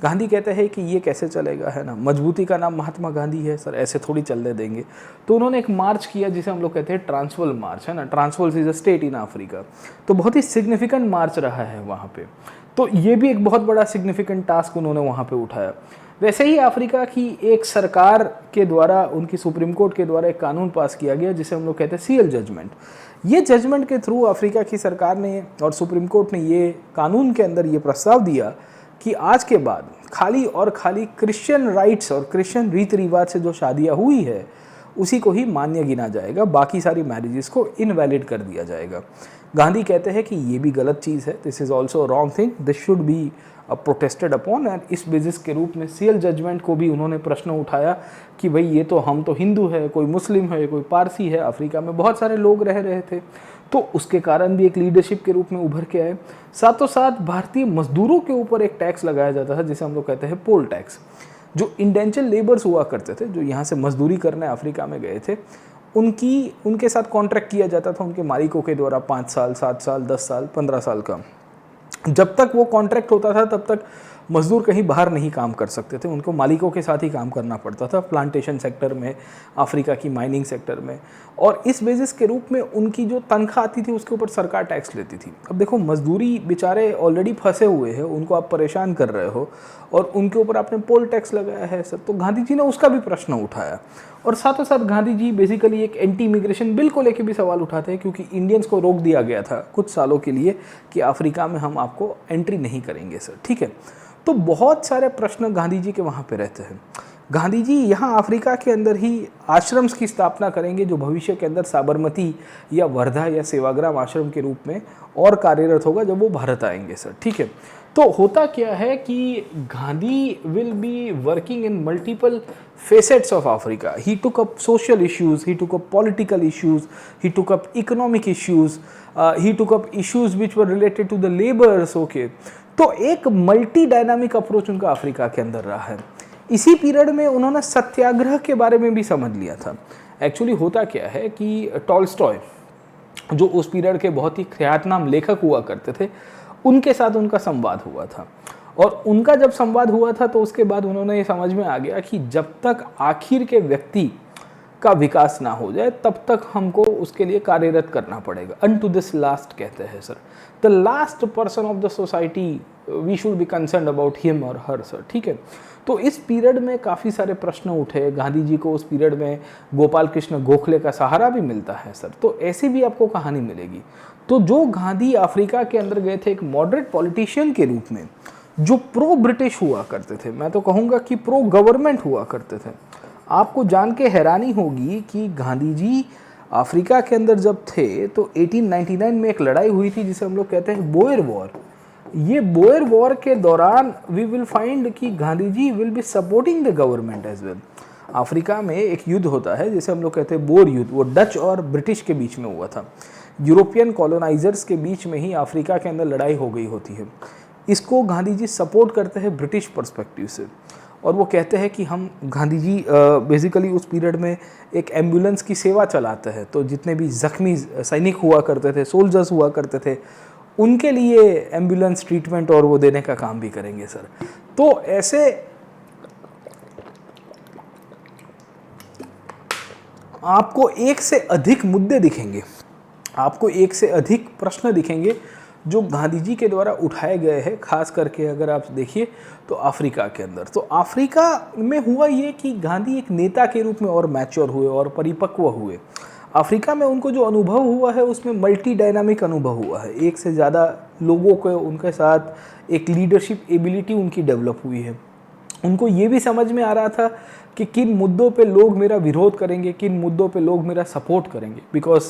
गांधी कहते हैं कि ये कैसे चलेगा, है ना, मजबूती का नाम महात्मा गांधी है सर, ऐसे थोड़ी चलने देंगे। तो उन्होंने एक मार्च किया जिसे हम लोग कहते हैं ट्रांसवाल मार्च, है ना। Transvaal is a state in Africa, तो बहुत ही सिग्निफिकेंट मार्च रहा है वहाँ पे। तो ये भी एक बहुत बड़ा सिग्निफिकेंट टास्क उन्होंने वहाँ पे उठाया। वैसे ही अफ्रीका की एक सरकार के द्वारा, उनकी सुप्रीम कोर्ट के द्वारा एक कानून पास किया गया जिसे हम लोग कहते हैं सीएल जजमेंट। ये जजमेंट के थ्रू अफ्रीका की सरकार ने और सुप्रीम कोर्ट ने ये कानून के अंदर ये प्रस्ताव दिया कि आज के बाद खाली और खाली क्रिश्चियन राइट्स और क्रिश्चियन रीति रिवाज से जो शादियाँ हुई है उसी को ही मान्य गिना जाएगा, बाकी सारी मैरिजेस को इनवैलिड कर दिया जाएगा। गांधी कहते हैं कि ये भी गलत चीज़ है, this is also wrong thing, this should be protested upon. And इस बेसिस के रूप में सीएल जजमेंट को भी उन्होंने प्रश्न उठाया कि भाई ये तो हम तो हिंदू है, कोई मुस्लिम है, कोई पारसी है, अफ्रीका में बहुत सारे लोग रह रहे थे, तो उसके कारण भी एक लीडरशिप के रूप में उभर के आए। साथों साथ भारतीय मजदूरों के ऊपर एक टैक्स लगाया जाता था जिसे हम लोग कहते हैं पोल टैक्स। जो इंडेंचर लेबर्स हुआ करते थे, जो यहाँ से मजदूरी करने अफ्रीका में गए थे, उनके साथ कॉन्ट्रैक्ट किया जाता था उनके मालिकों के द्वारा 5 साल, 7 साल, 10 साल, 15 साल का। जब तक वो कॉन्ट्रैक्ट होता था तब तक मजदूर कहीं बाहर नहीं काम कर सकते थे, उनको मालिकों के साथ ही काम करना पड़ता था, प्लांटेशन सेक्टर में, अफ्रीका की माइनिंग सेक्टर में। और इस बेसिस के रूप में उनकी जो तनख्वाह आती थी उसके ऊपर सरकार टैक्स लेती थी। अब देखो, मजदूरी बेचारे ऑलरेडी फंसे हुए हैं, उनको आप परेशान कर रहे हो और उनके ऊपर आपने पोल टैक्स लगाया है सर। तो गांधी जी ने उसका भी प्रश्न उठाया। और साथों साथ गांधी जी बेसिकली एक एंटी इमिग्रेशन बिल को लेकर भी सवाल उठाते हैं, क्योंकि इंडियंस को रोक दिया गया था कुछ सालों के लिए कि अफ्रीका में हम आपको एंट्री नहीं करेंगे सर, ठीक है। तो बहुत सारे प्रश्न गांधी जी के वहाँ पे रहते हैं। गांधी जी यहाँ अफ्रीका के अंदर ही आश्रम्स की स्थापना करेंगे जो भविष्य के अंदर साबरमती या वर्धा या सेवाग्राम आश्रम के रूप में और कार्यरत होगा जब वो भारत आएंगे सर, ठीक है। तो होता क्या है कि Gandhi will be working in multiple facets of Africa. He took up social issues, he took up political issues, he took up economic issues, he took up issues which were related to the laborers, okay. तो एक multi dynamic approach उनका Africa के अंदर रहा है। इसी period में उन्होंने सत्याग्रह के बारे में भी समझ लिया था। एक्चुअली होता क्या है कि टॉल्स्टॉय, जो उस पीरियड के बहुत ही ख्यातनाम लेखक हुआ करते थे, उनके साथ उनका संवाद हुआ था। और उनका जब संवाद हुआ था तो उसके बाद उन्होंने ये समझ में आ गया कि जब तक आखिर के व्यक्ति का विकास ना हो जाए तब तक हमको उसके लिए कार्यरत करना पड़ेगा। अनटू दिस लास्ट कहते हैं sir, the last person of the society we should be concern about him और हर सर, ठीक है। तो इस पीरियड में काफ़ी सारे प्रश्न उठे। गांधी जी को उस पीरियड में गोपाल कृष्ण गोखले का सहारा भी मिलता है सर, तो ऐसी भी आपको कहानी मिलेगी। तो जो गांधी अफ्रीका के अंदर गए थे एक मॉडरेट पॉलिटिशियन के रूप में, जो प्रो ब्रिटिश हुआ करते थे, मैं तो कहूँगा कि प्रो गवर्नमेंट हुआ करते थे। आपको जान के हैरानी होगी कि गांधी जी अफ्रीका के अंदर जब थे तो 1899 में एक लड़ाई हुई थी जिसे हम लोग कहते हैं बोयर वॉर। ये बोयर वॉर के दौरान वी विल फाइंड कि Gandhi ji will be supporting the government as well. Africa में एक युद्ध होता है जिसे हम लोग कहते हैं बोर युद्ध, वो डच और ब्रिटिश के बीच में हुआ था। यूरोपियन कॉलोनाइजर्स के बीच में ही अफ्रीका के अंदर लड़ाई हो गई होती है। इसको गांधी जी सपोर्ट करते हैं ब्रिटिश पर्सपेक्टिव से, और वो कहते हैं कि हम, गांधी जी बेसिकली उस पीरियड में एक एम्बुलेंस की सेवा चलाते हैं, तो जितने भी जख्मी सैनिक हुआ करते थे, सोल्जर्स हुआ करते थे, उनके लिए एम्बुलेंस ट्रीटमेंट और वो देने का काम भी करेंगे सर। तो ऐसे आपको एक से अधिक मुद्दे दिखेंगे, आपको एक से अधिक प्रश्न दिखेंगे जो गांधी जी के द्वारा उठाए गए हैं, खास करके अगर आप देखिए तो अफ्रीका के अंदर। तो अफ्रीका में हुआ ये कि गांधी एक नेता के रूप में और मैच्योर हुए और परिपक्व हुए। अफ्रीका में उनको जो अनुभव हुआ है उसमें मल्टी डायनामिक अनुभव हुआ है, एक से ज़्यादा लोगों को उनके साथ एक लीडरशिप एबिलिटी उनकी डेवलप हुई है। उनको ये भी समझ में आ रहा था कि किन मुद्दों पे लोग मेरा विरोध करेंगे, किन मुद्दों पे लोग मेरा सपोर्ट करेंगे, because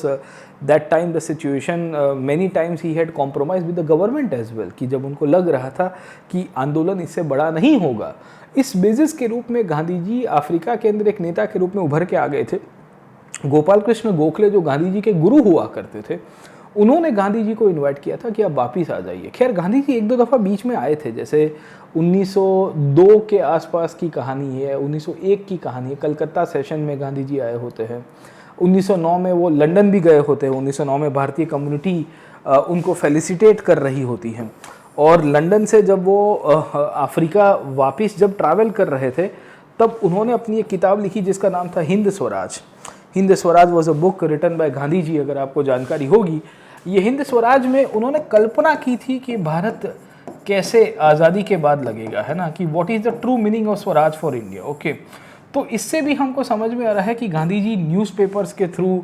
that time the situation many times he had compromise with the government as well, कि जब उनको लग रहा था कि आंदोलन इससे बड़ा नहीं होगा। इस बेसिस के रूप में गांधी जी अफ्रीका के अंदर एक नेता के रूप में उभर के आ गए थे। गोपाल कृष्ण गोखले जो गांधी जी के गुरु हुआ करते थे, उन्होंने गांधी जी को इनवाइट किया था कि आप वापिस आ जाइए। खैर गांधी जी एक दो दफ़ा बीच में आए थे, जैसे 1902 के आसपास की कहानी है, 1901 की कहानी है, कलकत्ता सेशन में गांधी जी आए होते हैं। 1909 में वो लंदन भी गए होते हैं। 1909 में भारतीय कम्युनिटी उनको फेलिसिटेट कर रही होती है, और लंदन से जब वो अफ्रीका वापस जब ट्रैवल कर रहे थे तब उन्होंने अपनी एक किताब लिखी जिसका नाम था Hind Swaraj. Hind Swaraj was a book written by Gandhi ji, अगर आपको जानकारी होगी। ये हिंद स्वराज में उन्होंने कल्पना की थी कि भारत कैसे आज़ादी के बाद लगेगा, है ना, कि what is the true meaning of Swaraj for India. Okay, तो इससे भी हमको समझ में आ रहा है कि गांधी जी न्यूज़पेपर्स के थ्रू,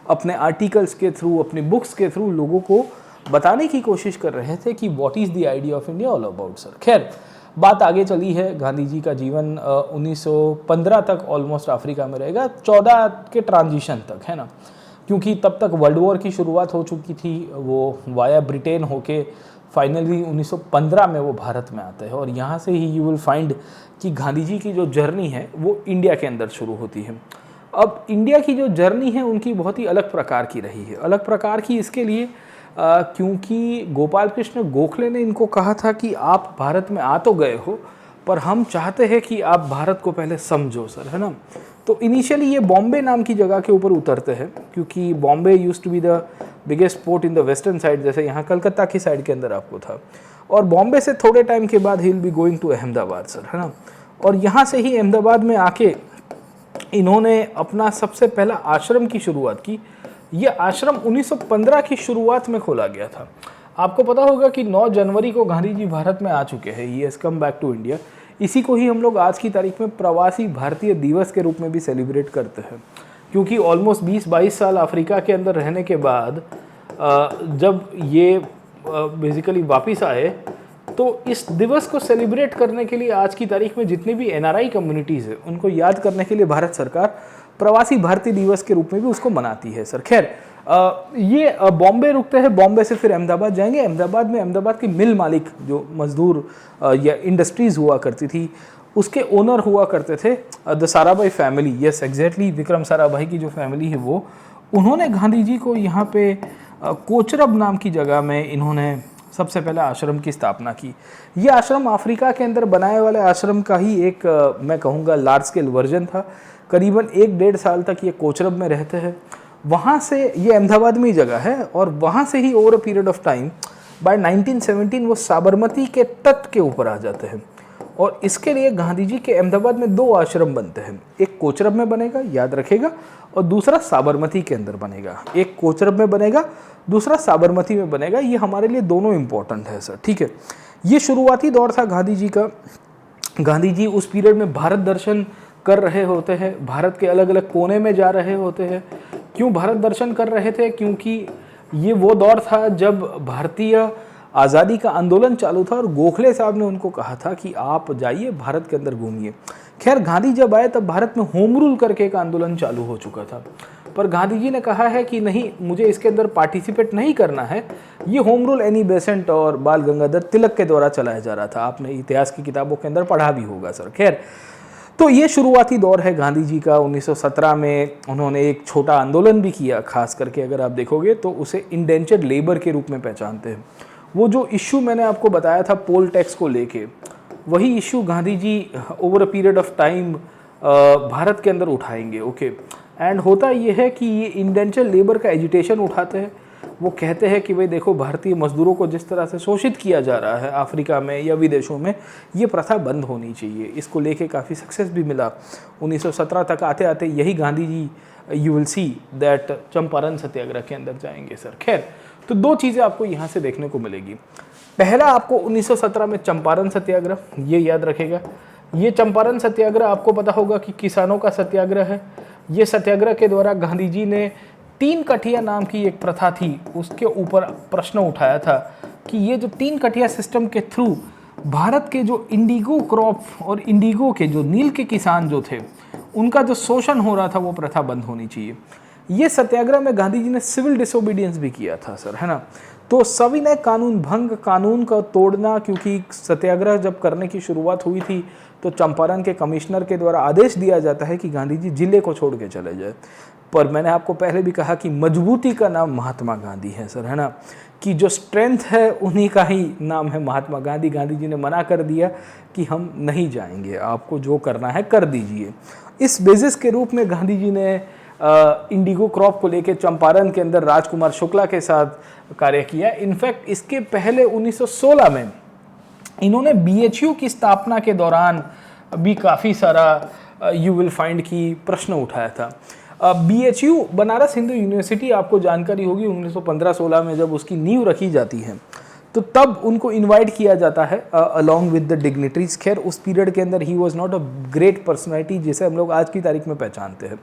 अपने आर्टिकल्स के थ्रू, अपनी बुक्स के थ्रू लोगों को बताने की कोशिश कर रहे थे कि what is the idea of India all about sir. खैर, बात आगे चली है। गांधी जी का जीवन 1915 तक ऑलमोस्ट अफ्रीका में रहेगा, 14 के ट्रांजिशन तक, है ना, क्योंकि तब तक वर्ल्ड वॉर की शुरुआत हो चुकी थी। वो वाया ब्रिटेन होके फाइनली 1915 में वो भारत में आते हैं और यहाँ से ही यू विल फाइंड कि गांधी जी की जो जर्नी है वो इंडिया के अंदर शुरू होती है। अब इंडिया की जो जर्नी है उनकी बहुत ही अलग प्रकार की रही है। अलग प्रकार की इसके लिए क्योंकि गोपाल कृष्ण गोखले ने इनको कहा था कि आप भारत में आ तो गए हो, पर हम चाहते हैं कि आप भारत को पहले समझो सर, है ना। तो इनिशियली ये बॉम्बे नाम की जगह के ऊपर उतरते हैं, क्योंकि Bombay used to be the biggest port in the western side, जैसे यहाँ कलकत्ता की साइड के अंदर आपको था। और बॉम्बे से थोड़े टाइम के बाद he will be going to Ahmedabad sir, है ना। और यहाँ से ही अहमदाबाद में आके इन्होंने अपना सबसे पहला आश्रम की शुरुआत की। ये आश्रम 1915 की शुरुआत में खोला गया था। आपको पता होगा कि 9 जनवरी को गांधी जी भारत में आ चुके हैं, he has come back to India. इसी को ही हम लोग आज की तारीख में प्रवासी भारतीय दिवस के रूप में भी सेलिब्रेट करते हैं, क्योंकि ऑलमोस्ट 20-22 साल अफ्रीका के अंदर रहने के बाद जब ये बेसिकली वापस आए, तो इस दिवस को सेलिब्रेट करने के लिए आज की तारीख में जितने भी NRI कम्युनिटीज़ है उनको याद करने के लिए भारत सरकार प्रवासी भारतीय दिवस के रूप में भी उसको मनाती है सर। खैर, ये बॉम्बे रुकते हैं, बॉम्बे से फिर अहमदाबाद जाएंगे। अहमदाबाद में अहमदाबाद की मिल मालिक जो मजदूर या इंडस्ट्रीज़ हुआ करती थी, उसके ओनर हुआ करते थे the Sarabhai family. Yes, exactly, Vikram Sarabhai की जो फैमिली है वो, उन्होंने गांधी जी को यहाँ पे कोचरब नाम की जगह में इन्होंने सबसे पहले आश्रम की स्थापना की। ये आश्रम अफ्रीका के अंदर बनाए वाले आश्रम का ही एक मैं कहूँगा लार्ज स्केल वर्जन था। करीबन 1-1.5 साल तक ये कोचरब में रहते हैं। वहाँ से, ये अहमदाबाद में ही जगह है, और वहाँ से ही over a period of time by 1917 वो साबरमती के तट के ऊपर आ जाते हैं। और इसके लिए गांधी जी के अहमदाबाद में 2 आश्रम बनते हैं, एक कोचरब में बनेगा, याद रखेगा, और दूसरा साबरमती के अंदर बनेगा। एक कोचरब में बनेगा, दूसरा साबरमती में बनेगा। ये हमारे लिए दोनों इंपॉर्टेंट है सर, ठीक है। ये शुरुआती दौर था गांधी जी का। गांधी जी उस पीरियड में भारत दर्शन कर रहे होते हैं, भारत के अलग अलग कोने में जा रहे होते हैं। क्यों भारत दर्शन कर रहे थे? क्योंकि ये वो दौर था जब भारतीय आज़ादी का आंदोलन चालू था और गोखले साहब ने उनको कहा था कि आप जाइए भारत के अंदर घूमिए। खैर, गांधी जब आए तब भारत में होम रूल करके एक आंदोलन चालू हो चुका था, पर गांधी जी ने कहा है कि नहीं, मुझे इसके अंदर पार्टिसिपेट नहीं करना है। ये होम रूल एनी बेसेंट और बाल गंगाधर तिलक के द्वारा चलाया जा रहा था। आपने इतिहास की किताबों के अंदर पढ़ा भी होगा सर। खैर, तो ये शुरुआती दौर है गांधी जी का। 1917 में उन्होंने एक छोटा आंदोलन भी किया, खास करके अगर आप देखोगे तो उसे इंडेंचर्ड लेबर के रूप में पहचानते हैं। वो जो इश्यू मैंने आपको बताया था पोल टैक्स को लेके, वही issue Gandhi ji over a period of time Bharat के अंदर उठाएंगे। ओके, एंड होता ये है कि ये इंडेंचर्ड लेबर का एजिटेशन उठाते हैं। वो कहते हैं कि भाई देखो, भारतीय मजदूरों को जिस तरह से शोषित किया जा रहा है अफ्रीका में या विदेशों में, ये प्रथा बंद होनी चाहिए। इसको लेके काफ़ी सक्सेस भी मिला। 1917 तक आते आते यही Gandhi ji you will see that Champaran Satyagraha के अंदर जाएंगे सर। खैर, तो 2 चीज़ें आपको यहाँ से देखने को मिलेगी। पहला, आपको 1917 में चंपारण सत्याग्रह, ये याद रखेगा। ये चंपारण सत्याग्रह आपको पता होगा कि किसानों का सत्याग्रह है। ये सत्याग्रह के द्वारा गांधी जी ने 3 कठिया नाम की एक प्रथा थी, उसके ऊपर प्रश्न उठाया था कि ये जो 3 कठिया सिस्टम के थ्रू भारत के जो इंडिगो क्रॉप और इंडिगो के जो नील के किसान जो थे, उनका जो शोषण हो रहा था, वो प्रथा बंद होनी चाहिए। ये सत्याग्रह में गांधी जी ने सिविल डिसोबीडियंस भी किया था सर, है ना। तो सविनय कानून भंग, कानून का तोड़ना, क्योंकि सत्याग्रह जब करने की शुरुआत हुई थी तो चंपारण के कमिश्नर के द्वारा आदेश दिया जाता है कि गांधी जी जिले को छोड़ के चले जाए। पर मैंने आपको पहले भी कहा कि मजबूती का नाम महात्मा गांधी है सर, है ना, कि जो स्ट्रेंथ है उन्हीं का ही नाम है महात्मा गांधी। गांधी जी ने मना कर दिया कि हम नहीं जाएंगे, आपको जो करना है कर दीजिए। इस बेसिस के रूप में गांधी जी ने इंडिगो क्रॉप को लेकर चंपारण के अंदर राजकुमार शुक्ला के साथ कार्य किया। इनफैक्ट इसके पहले 1916 में इन्होंने BHU की स्थापना के दौरान भी काफ़ी सारा यू विल फाइंड की प्रश्न उठाया था। BHU बनारस हिंदू यूनिवर्सिटी, आपको जानकारी होगी 1915-16 में जब उसकी नींव रखी जाती है तो तब उनको इनवाइट किया जाता है अलॉन्ग विद द डिग्निटरीज। खैर उस पीरियड के अंदर he was not a great personality जिसे हम लोग आज की तारीख में पहचानते हैं।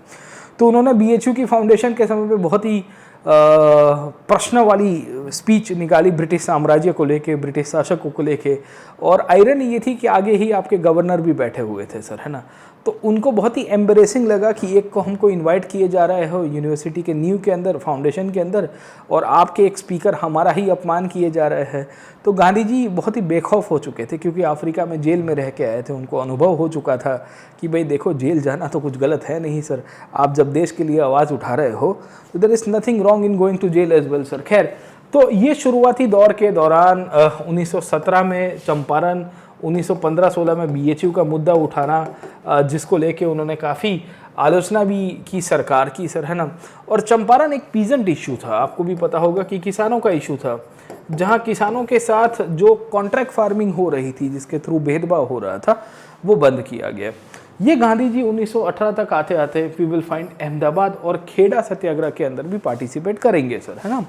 तो उन्होंने BHU की फाउंडेशन के समय पे बहुत ही प्रश्न वाली स्पीच निकाली ब्रिटिश साम्राज्य को लेके, ब्रिटिश शासकों को लेके, और आयरन ये थी कि आगे ही आपके गवर्नर भी बैठे हुए थे सर, है ना। तो उनको बहुत ही एम्बेरेसिंग लगा कि एक को हमको इनवाइट किए जा रहे हो यूनिवर्सिटी के नींव के अंदर, फाउंडेशन के अंदर, और आपके एक स्पीकर हमारा ही अपमान किए जा रहे हैं। तो गांधी जी बहुत ही बेखौफ हो चुके थे, क्योंकि अफ्रीका में जेल में रह के आए थे, उनको अनुभव हो चुका था कि भाई देखो जेल जाना तो कुछ गलत है नहीं सर, आप जब देश के लिए आवाज़ उठा रहे हो तो there is nothing wrong in going to jail as well sir. खैर तो ये शुरुआती दौर के दौरान 1917 में चंपारण, 1915-16 में BHU का मुद्दा उठाना, जिसको लेके उन्होंने काफ़ी आलोचना भी की सरकार की सर, है ना। और चंपारण एक पीजेंट इशू था, आपको भी पता होगा कि किसानों का इशू था, जहां किसानों के साथ जो कॉन्ट्रैक्ट फार्मिंग हो रही थी, जिसके थ्रू भेदभाव हो रहा था, वो बंद किया गया। ये गांधी जी 1918 तक आते आते वी विल फाइंड अहमदाबाद और खेड़ा सत्याग्रह के अंदर भी पार्टिसिपेट करेंगे सर, है ना।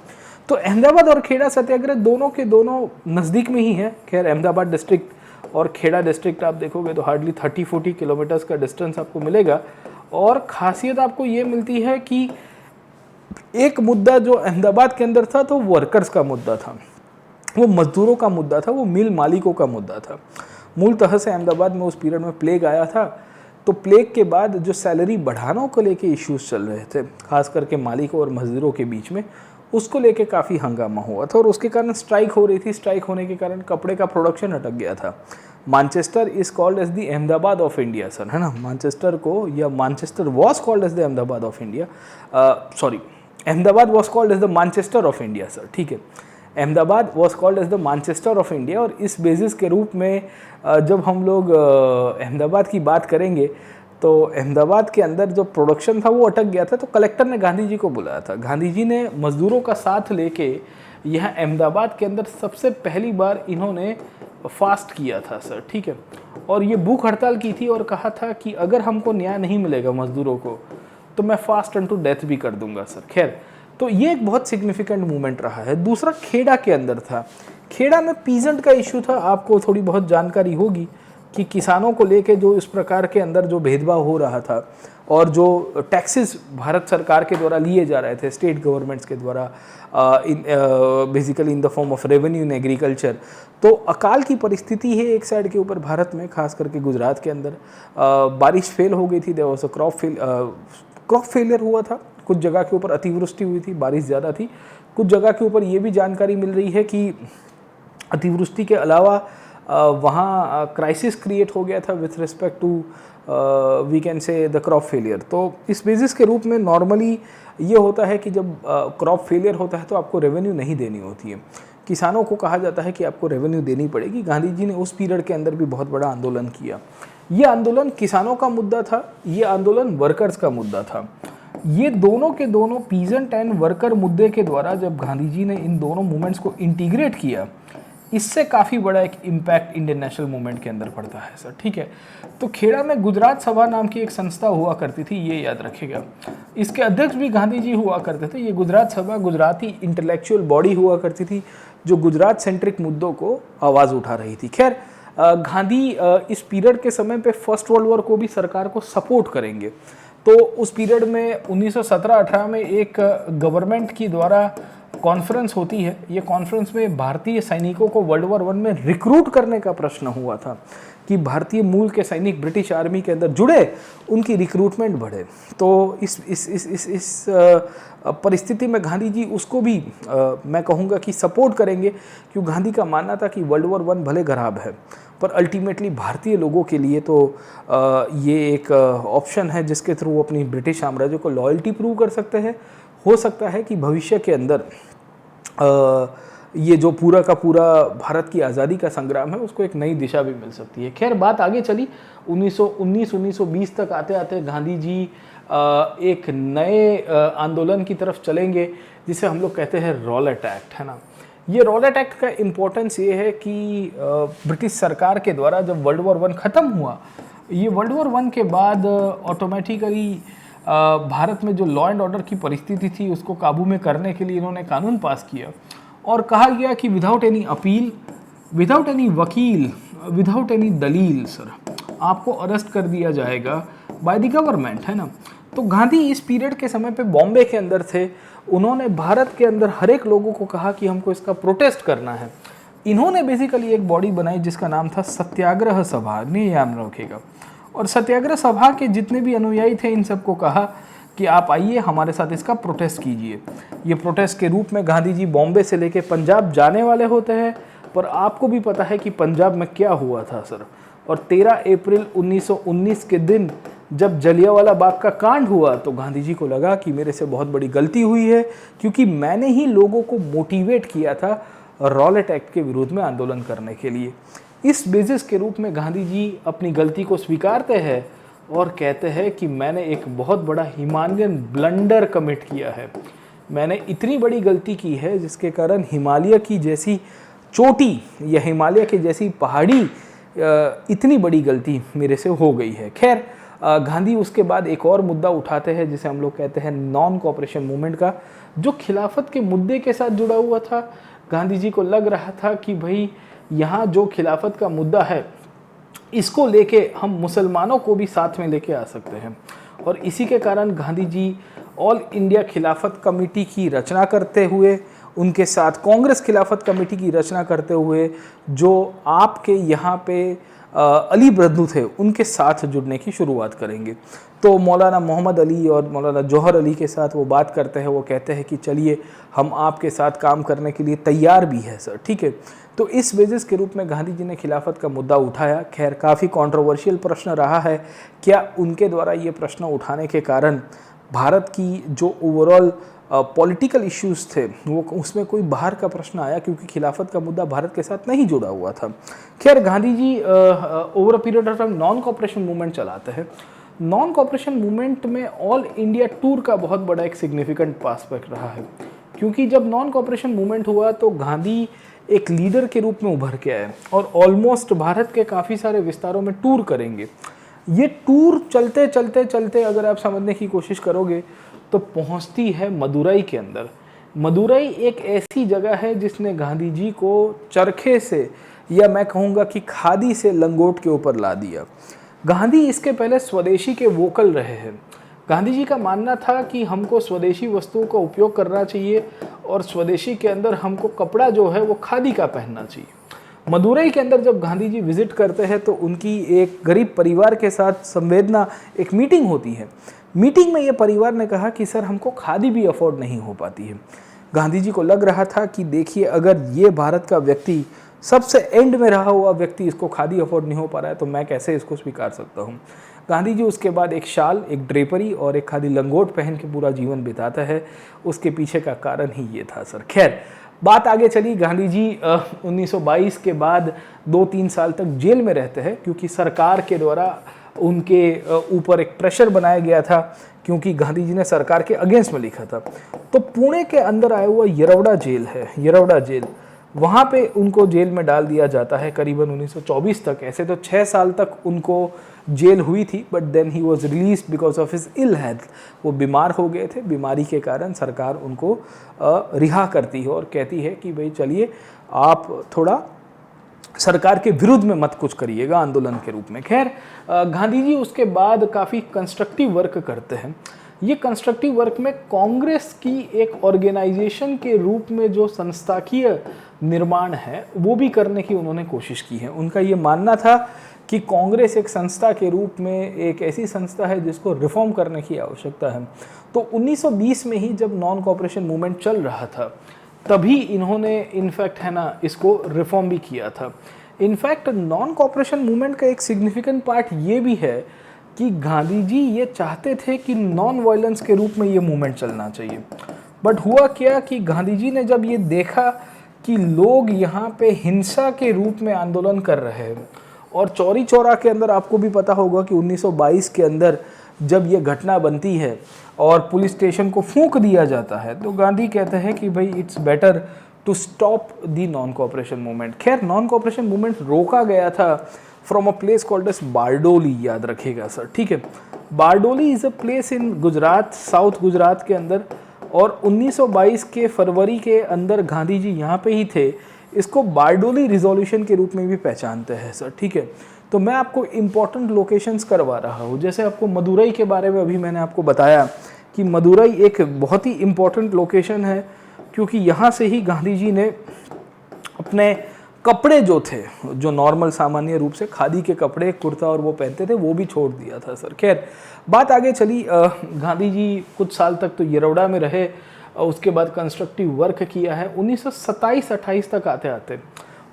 तो अहमदाबाद और खेड़ा सत्याग्रह दोनों के दोनों नज़दीक में ही है। खैर अहमदाबाद डिस्ट्रिक्ट और खेड़ा डिस्ट्रिक्ट आप देखोगे तो हार्डली 30-40 किलोमीटर्स का डिस्टेंस आपको मिलेगा। और खासियत आपको ये मिलती है कि एक मुद्दा जो अहमदाबाद के अंदर था तो वर्कर्स का मुद्दा था, वो मजदूरों का मुद्दा था, वो मिल मालिकों का मुद्दा था। मूलतः से अहमदाबाद में उस पीरियड में प्लेग आया था, तो प्लेग के बाद जो सैलरी बढ़ानों को लेके इश्यूज चल रहे थे, खास करके मालिकों और मजदूरों के बीच में, उसको लेके काफ़ी हंगामा हुआ था और उसके कारण स्ट्राइक हो रही थी। स्ट्राइक होने के कारण कपड़े का प्रोडक्शन अटक गया था। Manchester is called as the Ahmedabad of India sir, है ना। मैनचेस्टर को, या Manchester was called as the Ahmedabad of India, sorry, Ahmedabad was called as the Manchester of India sir, ठीक है। Ahmedabad was called as the Manchester of India, और इस basis के रूप में जब हम लोग अहमदाबाद की बात करेंगे तो अहमदाबाद के अंदर जो प्रोडक्शन था वो अटक गया था। तो कलेक्टर ने गांधी जी को बुलाया था। गांधी जी ने मजदूरों का साथ लेके यहाँ अहमदाबाद के अंदर सबसे पहली बार इन्होंने फास्ट किया था सर, ठीक है। और ये भूख हड़ताल की थी और कहा था कि अगर हमको न्याय नहीं मिलेगा मजदूरों को तो मैं फास्ट अनटू डेथ भी कर दूंगा सर। खैर तो ये एक बहुत सिग्निफिकेंट मूवमेंट रहा है। दूसरा खेड़ा के अंदर था। खेड़ा में पीजेंट का इशू था, आपको थोड़ी बहुत जानकारी होगी कि किसानों को लेके जो इस प्रकार के अंदर जो भेदभाव हो रहा था और जो टैक्सेस भारत सरकार के द्वारा लिए जा रहे थे, स्टेट गवर्नमेंट्स के द्वारा, basically in the form of revenue in agriculture. तो अकाल की परिस्थिति है एक साइड के ऊपर भारत में, खास करके गुजरात के अंदर बारिश फेल हो गई थी, there was a crop failure हुआ था। कुछ जगह के ऊपर अतिवृष्टि हुई थी, बारिश ज़्यादा थी। कुछ जगह के ऊपर ये भी जानकारी मिल रही है कि अतिवृष्टि के अलावा वहाँ क्राइसिस क्रिएट हो गया था with respect to we can say the crop failure. तो इस बेसिस के रूप में नॉर्मली ये होता है कि जब क्रॉप फेलियर होता है तो आपको रेवेन्यू नहीं देनी होती है। किसानों को कहा जाता है कि आपको रेवेन्यू देनी पड़ेगी। गांधी जी ने उस पीरियड के अंदर भी बहुत बड़ा आंदोलन किया। ये आंदोलन किसानों का मुद्दा था, ये आंदोलन वर्कर्स का मुद्दा था। ये दोनों के दोनों पीजेंट एंड वर्कर मुद्दे के द्वारा जब गांधी जी ने इन दोनों मूवमेंट्स को इंटीग्रेट किया, इससे काफ़ी बड़ा एक इम्पैक्ट इंडियन नेशनल मूवमेंट के अंदर पड़ता है सर, ठीक है। तो खेड़ा में गुजरात सभा नाम की एक संस्था हुआ करती थी, ये याद रखिएगा। इसके अध्यक्ष भी गांधी जी हुआ करते थे। ये गुजरात सभा गुजराती इंटेलेक्चुअल बॉडी हुआ करती थी जो गुजरात सेंट्रिक मुद्दों को आवाज़ उठा रही थी। खैर गांधी इस पीरियड के समय पे फर्स्ट वर्ल्ड वॉर को भी सरकार को सपोर्ट करेंगे। तो उस पीरियड में 1917-18 में एक गवर्नमेंट की द्वारा कॉन्फ्रेंस होती है। ये कॉन्फ्रेंस में भारतीय सैनिकों को वर्ल्ड वॉर 1 में रिक्रूट करने का प्रश्न हुआ था कि भारतीय मूल के सैनिक ब्रिटिश आर्मी के अंदर जुड़े, उनकी रिक्रूटमेंट बढ़े। तो इस परिस्थिति में गांधी जी उसको भी मैं कहूँगा कि सपोर्ट करेंगे, क्योंकि गांधी का मानना था कि वर्ल्ड वॉर 1 भले खराब है पर अल्टीमेटली भारतीय लोगों के लिए तो ये एक ऑप्शन है जिसके थ्रू वो अपनी ब्रिटिश साम्राज्य को लॉयल्टी प्रूव कर सकते हैं। हो सकता है कि भविष्य के अंदर ये जो पूरा का पूरा भारत की आज़ादी का संग्राम है उसको एक नई दिशा भी मिल सकती है। खैर बात आगे चली, 1919-1920 तक आते आते गांधी जी एक नए आंदोलन की तरफ चलेंगे जिसे हम लोग कहते हैं रॉलेट एक्ट, है ना। ये रॉलेट एक्ट का इम्पोर्टेंस ये है कि ब्रिटिश सरकार के द्वारा जब वर्ल्ड वॉर 1 ख़त्म हुआ, ये वर्ल्ड वॉर 1 के बाद ऑटोमेटिकली भारत में जो लॉ एंड ऑर्डर की परिस्थिति थी उसको काबू में करने के लिए इन्होंने कानून पास किया और कहा गया कि without any appeal, without any वकील, विदाउट एनी दलील सर आपको अरेस्ट कर दिया जाएगा बाय द गवर्नमेंट, है ना। तो गांधी इस पीरियड के समय पे बॉम्बे के अंदर थे। उन्होंने भारत के अंदर हर एक लोगों को कहा कि हमको इसका प्रोटेस्ट करना है। इन्होंने बेसिकली एक बॉडी बनाई जिसका नाम था सत्याग्रह सभा, नहीं याद रखेगा। और सत्याग्रह सभा के जितने भी अनुयायी थे इन सबको कहा कि आप आइए हमारे साथ इसका प्रोटेस्ट कीजिए। ये प्रोटेस्ट के रूप में गांधी जी बॉम्बे से लेके पंजाब जाने वाले होते हैं। पर आपको भी पता है कि पंजाब में क्या हुआ था सर। और 13 अप्रैल 1919 के दिन जब जलियांवाला बाग का कांड हुआ तो गांधी जी को लगा कि मेरे से बहुत बड़ी गलती हुई है, क्योंकि मैंने ही लोगों को मोटिवेट किया था रॉलेट एक्ट के विरोध में आंदोलन करने के लिए। इस बेसिस के रूप में गांधी जी अपनी गलती को स्वीकारते हैं और कहते हैं कि मैंने एक बहुत बड़ा हिमालयन ब्लंडर कमिट किया है। मैंने इतनी बड़ी गलती की है जिसके कारण हिमालय की जैसी चोटी या हिमालय की जैसी पहाड़ी इतनी बड़ी गलती मेरे से हो गई है। खैर, गांधी उसके बाद एक और मुद्दा उठाते हैं जिसे हम लोग कहते हैं नॉन कोऑपरेशन मूवमेंट का, जो खिलाफत के मुद्दे के साथ जुड़ा हुआ था। गांधी जी को लग रहा था कि भाई यहाँ जो खिलाफत का मुद्दा है इसको लेके हम मुसलमानों को भी साथ में लेके आ सकते हैं। और इसी के कारण गांधी जी ऑल इंडिया खिलाफत कमेटी की रचना करते हुए, उनके साथ कांग्रेस खिलाफत कमेटी की रचना करते हुए, जो आपके यहाँ पे अली बंधु थे उनके साथ जुड़ने की शुरुआत करेंगे। तो मौलाना मोहम्मद अली और मौलाना जौहर अली के साथ वो बात करते हैं। वो कहते हैं कि चलिए हम आपके साथ काम करने के लिए तैयार भी है सर, ठीक है। तो इस बेसिस के रूप में गांधी जी ने खिलाफत का मुद्दा उठाया। खैर, काफ़ी कंट्रोवर्शियल प्रश्न रहा है। क्या उनके द्वारा ये प्रश्न उठाने के कारण भारत की जो ओवरऑल पॉलिटिकल इश्यूज थे वो उसमें कोई बाहर का प्रश्न आया, क्योंकि खिलाफत का मुद्दा भारत के साथ नहीं जुड़ा हुआ था। खैर, Gandhi ji over a period of time non cooperation movement चलाते हैं। नॉन कोऑपरेशन मूवमेंट में ऑल इंडिया टूर का बहुत बड़ा एक सिग्निफिकेंट एस्पेक्ट रहा है, क्योंकि जब नॉन कोऑपरेशन मूवमेंट हुआ तो गांधी एक लीडर के रूप में उभर के आए और ऑलमोस्ट भारत के काफ़ी सारे विस्तारों में टूर करेंगे। ये टूर चलते चलते चलते अगर आप समझने की कोशिश करोगे तो पहुंचती है मदुरई के अंदर। मदुरई एक ऐसी जगह है जिसने गांधी जी को चरखे से, या मैं कहूँगा कि खादी से लंगोट के ऊपर ला दिया। गांधी इसके पहले स्वदेशी के वोकल रहे हैं। गांधी जी का मानना था कि हमको स्वदेशी वस्तुओं का उपयोग करना चाहिए और स्वदेशी के अंदर हमको कपड़ा जो है वो खादी का पहनना चाहिए। मदुरई के अंदर जब गांधी जी विजिट करते हैं तो उनकी एक गरीब परिवार के साथ संवेदना एक मीटिंग होती है। मीटिंग में ये परिवार ने कहा कि सर हमको खादी भी अफोर्ड नहीं हो पाती है। गांधी जी को लग रहा था कि देखिए, अगर ये भारत का व्यक्ति, सबसे एंड में रहा हुआ व्यक्ति, इसको खादी अफोर्ड नहीं हो पा रहा है तो मैं कैसे इसको स्वीकार सकता हूँ। गांधी जी उसके बाद एक शाल, एक ड्रेपरी और एक खादी लंगोट पहन के पूरा जीवन बिताता है। उसके पीछे का कारण ही ये था सर। खैर, बात आगे चली। गांधी जी 1922 के बाद 2-3 साल तक जेल में रहते हैं, क्योंकि सरकार के द्वारा उनके ऊपर एक प्रेशर बनाया गया था, क्योंकि गांधी जी ने सरकार के अगेंस्ट में लिखा था। तो पुणे के अंदर आया हुआ येरवड़ा जेल है, येरवड़ा जेल, वहाँ पे उनको जेल में डाल दिया जाता है करीबन 1924 तक। ऐसे तो 6 साल तक उनको जेल हुई थी, but then he was release because of his ill health. वो बीमार हो गए थे, बीमारी के कारण सरकार उनको रिहा करती है और कहती है कि भाई चलिए आप थोड़ा सरकार के विरुद्ध में मत कुछ करिएगा आंदोलन के रूप में। खैर, गांधी जी उसके बाद काफ़ी कंस्ट्रक्टिव वर्क करते हैं। ये कंस्ट्रक्टिव वर्क में कांग्रेस की एक ऑर्गेनाइजेशन के रूप में जो संस्थाकीय निर्माण है वो भी करने की उन्होंने कोशिश की है। उनका ये मानना था कि कांग्रेस एक संस्था के रूप में एक ऐसी संस्था है जिसको रिफॉर्म करने की आवश्यकता है। तो 1920 में ही जब नॉन कोऑपरेशन मूवमेंट चल रहा था तभी इन्होंने इनफैक्ट है ना इसको रिफॉर्म भी किया था। इनफैक्ट नॉन कोऑपरेशन मूवमेंट का एक सिग्निफिकेंट पार्ट ये भी है कि गांधी जी ये चाहते थे कि नॉन वायलेंस के रूप में ये मूवमेंट चलना चाहिए। बट हुआ क्या कि गांधी जी ने जब ये देखा कि लोग यहाँ पे हिंसा के रूप में आंदोलन कर रहे हैं, और चौरी चौरा के अंदर आपको भी पता होगा कि 1922 के अंदर जब ये घटना बनती है और पुलिस स्टेशन को फूंक दिया जाता है, तो गांधी कहते हैं कि भाई it's better to stop the non cooperation movement. खैर, नॉन कोऑपरेशन मूवमेंट रोका गया था from a place called as Bardoli, याद रखिएगा सर, ठीक है। Bardoli is a place in Gujarat, South Gujarat के अंदर, और 1922 के फरवरी के अंदर गांधी जी यहाँ पे ही थे। इसको बारडोली रिजोल्यूशन के रूप में भी पहचानते हैं सर, ठीक है। तो मैं आपको इम्पोर्टेंट लोकेशंस करवा रहा हूँ, जैसे आपको मदुरई के बारे में अभी मैंने आपको बताया कि मदुरई एक बहुत ही इम्पोर्टेंट लोकेशन है, क्योंकि यहाँ से ही गांधी जी ने अपने कपड़े जो थे, जो नॉर्मल सामान्य रूप से खादी के कपड़े कुर्ता और वो पहनते थे, वो भी छोड़ दिया था सर। खैर बात आगे चली। गांधी जी कुछ साल तक तो येरवड़ा में रहे, उसके बाद कंस्ट्रक्टिव वर्क किया है। 1927-28 तक आते आते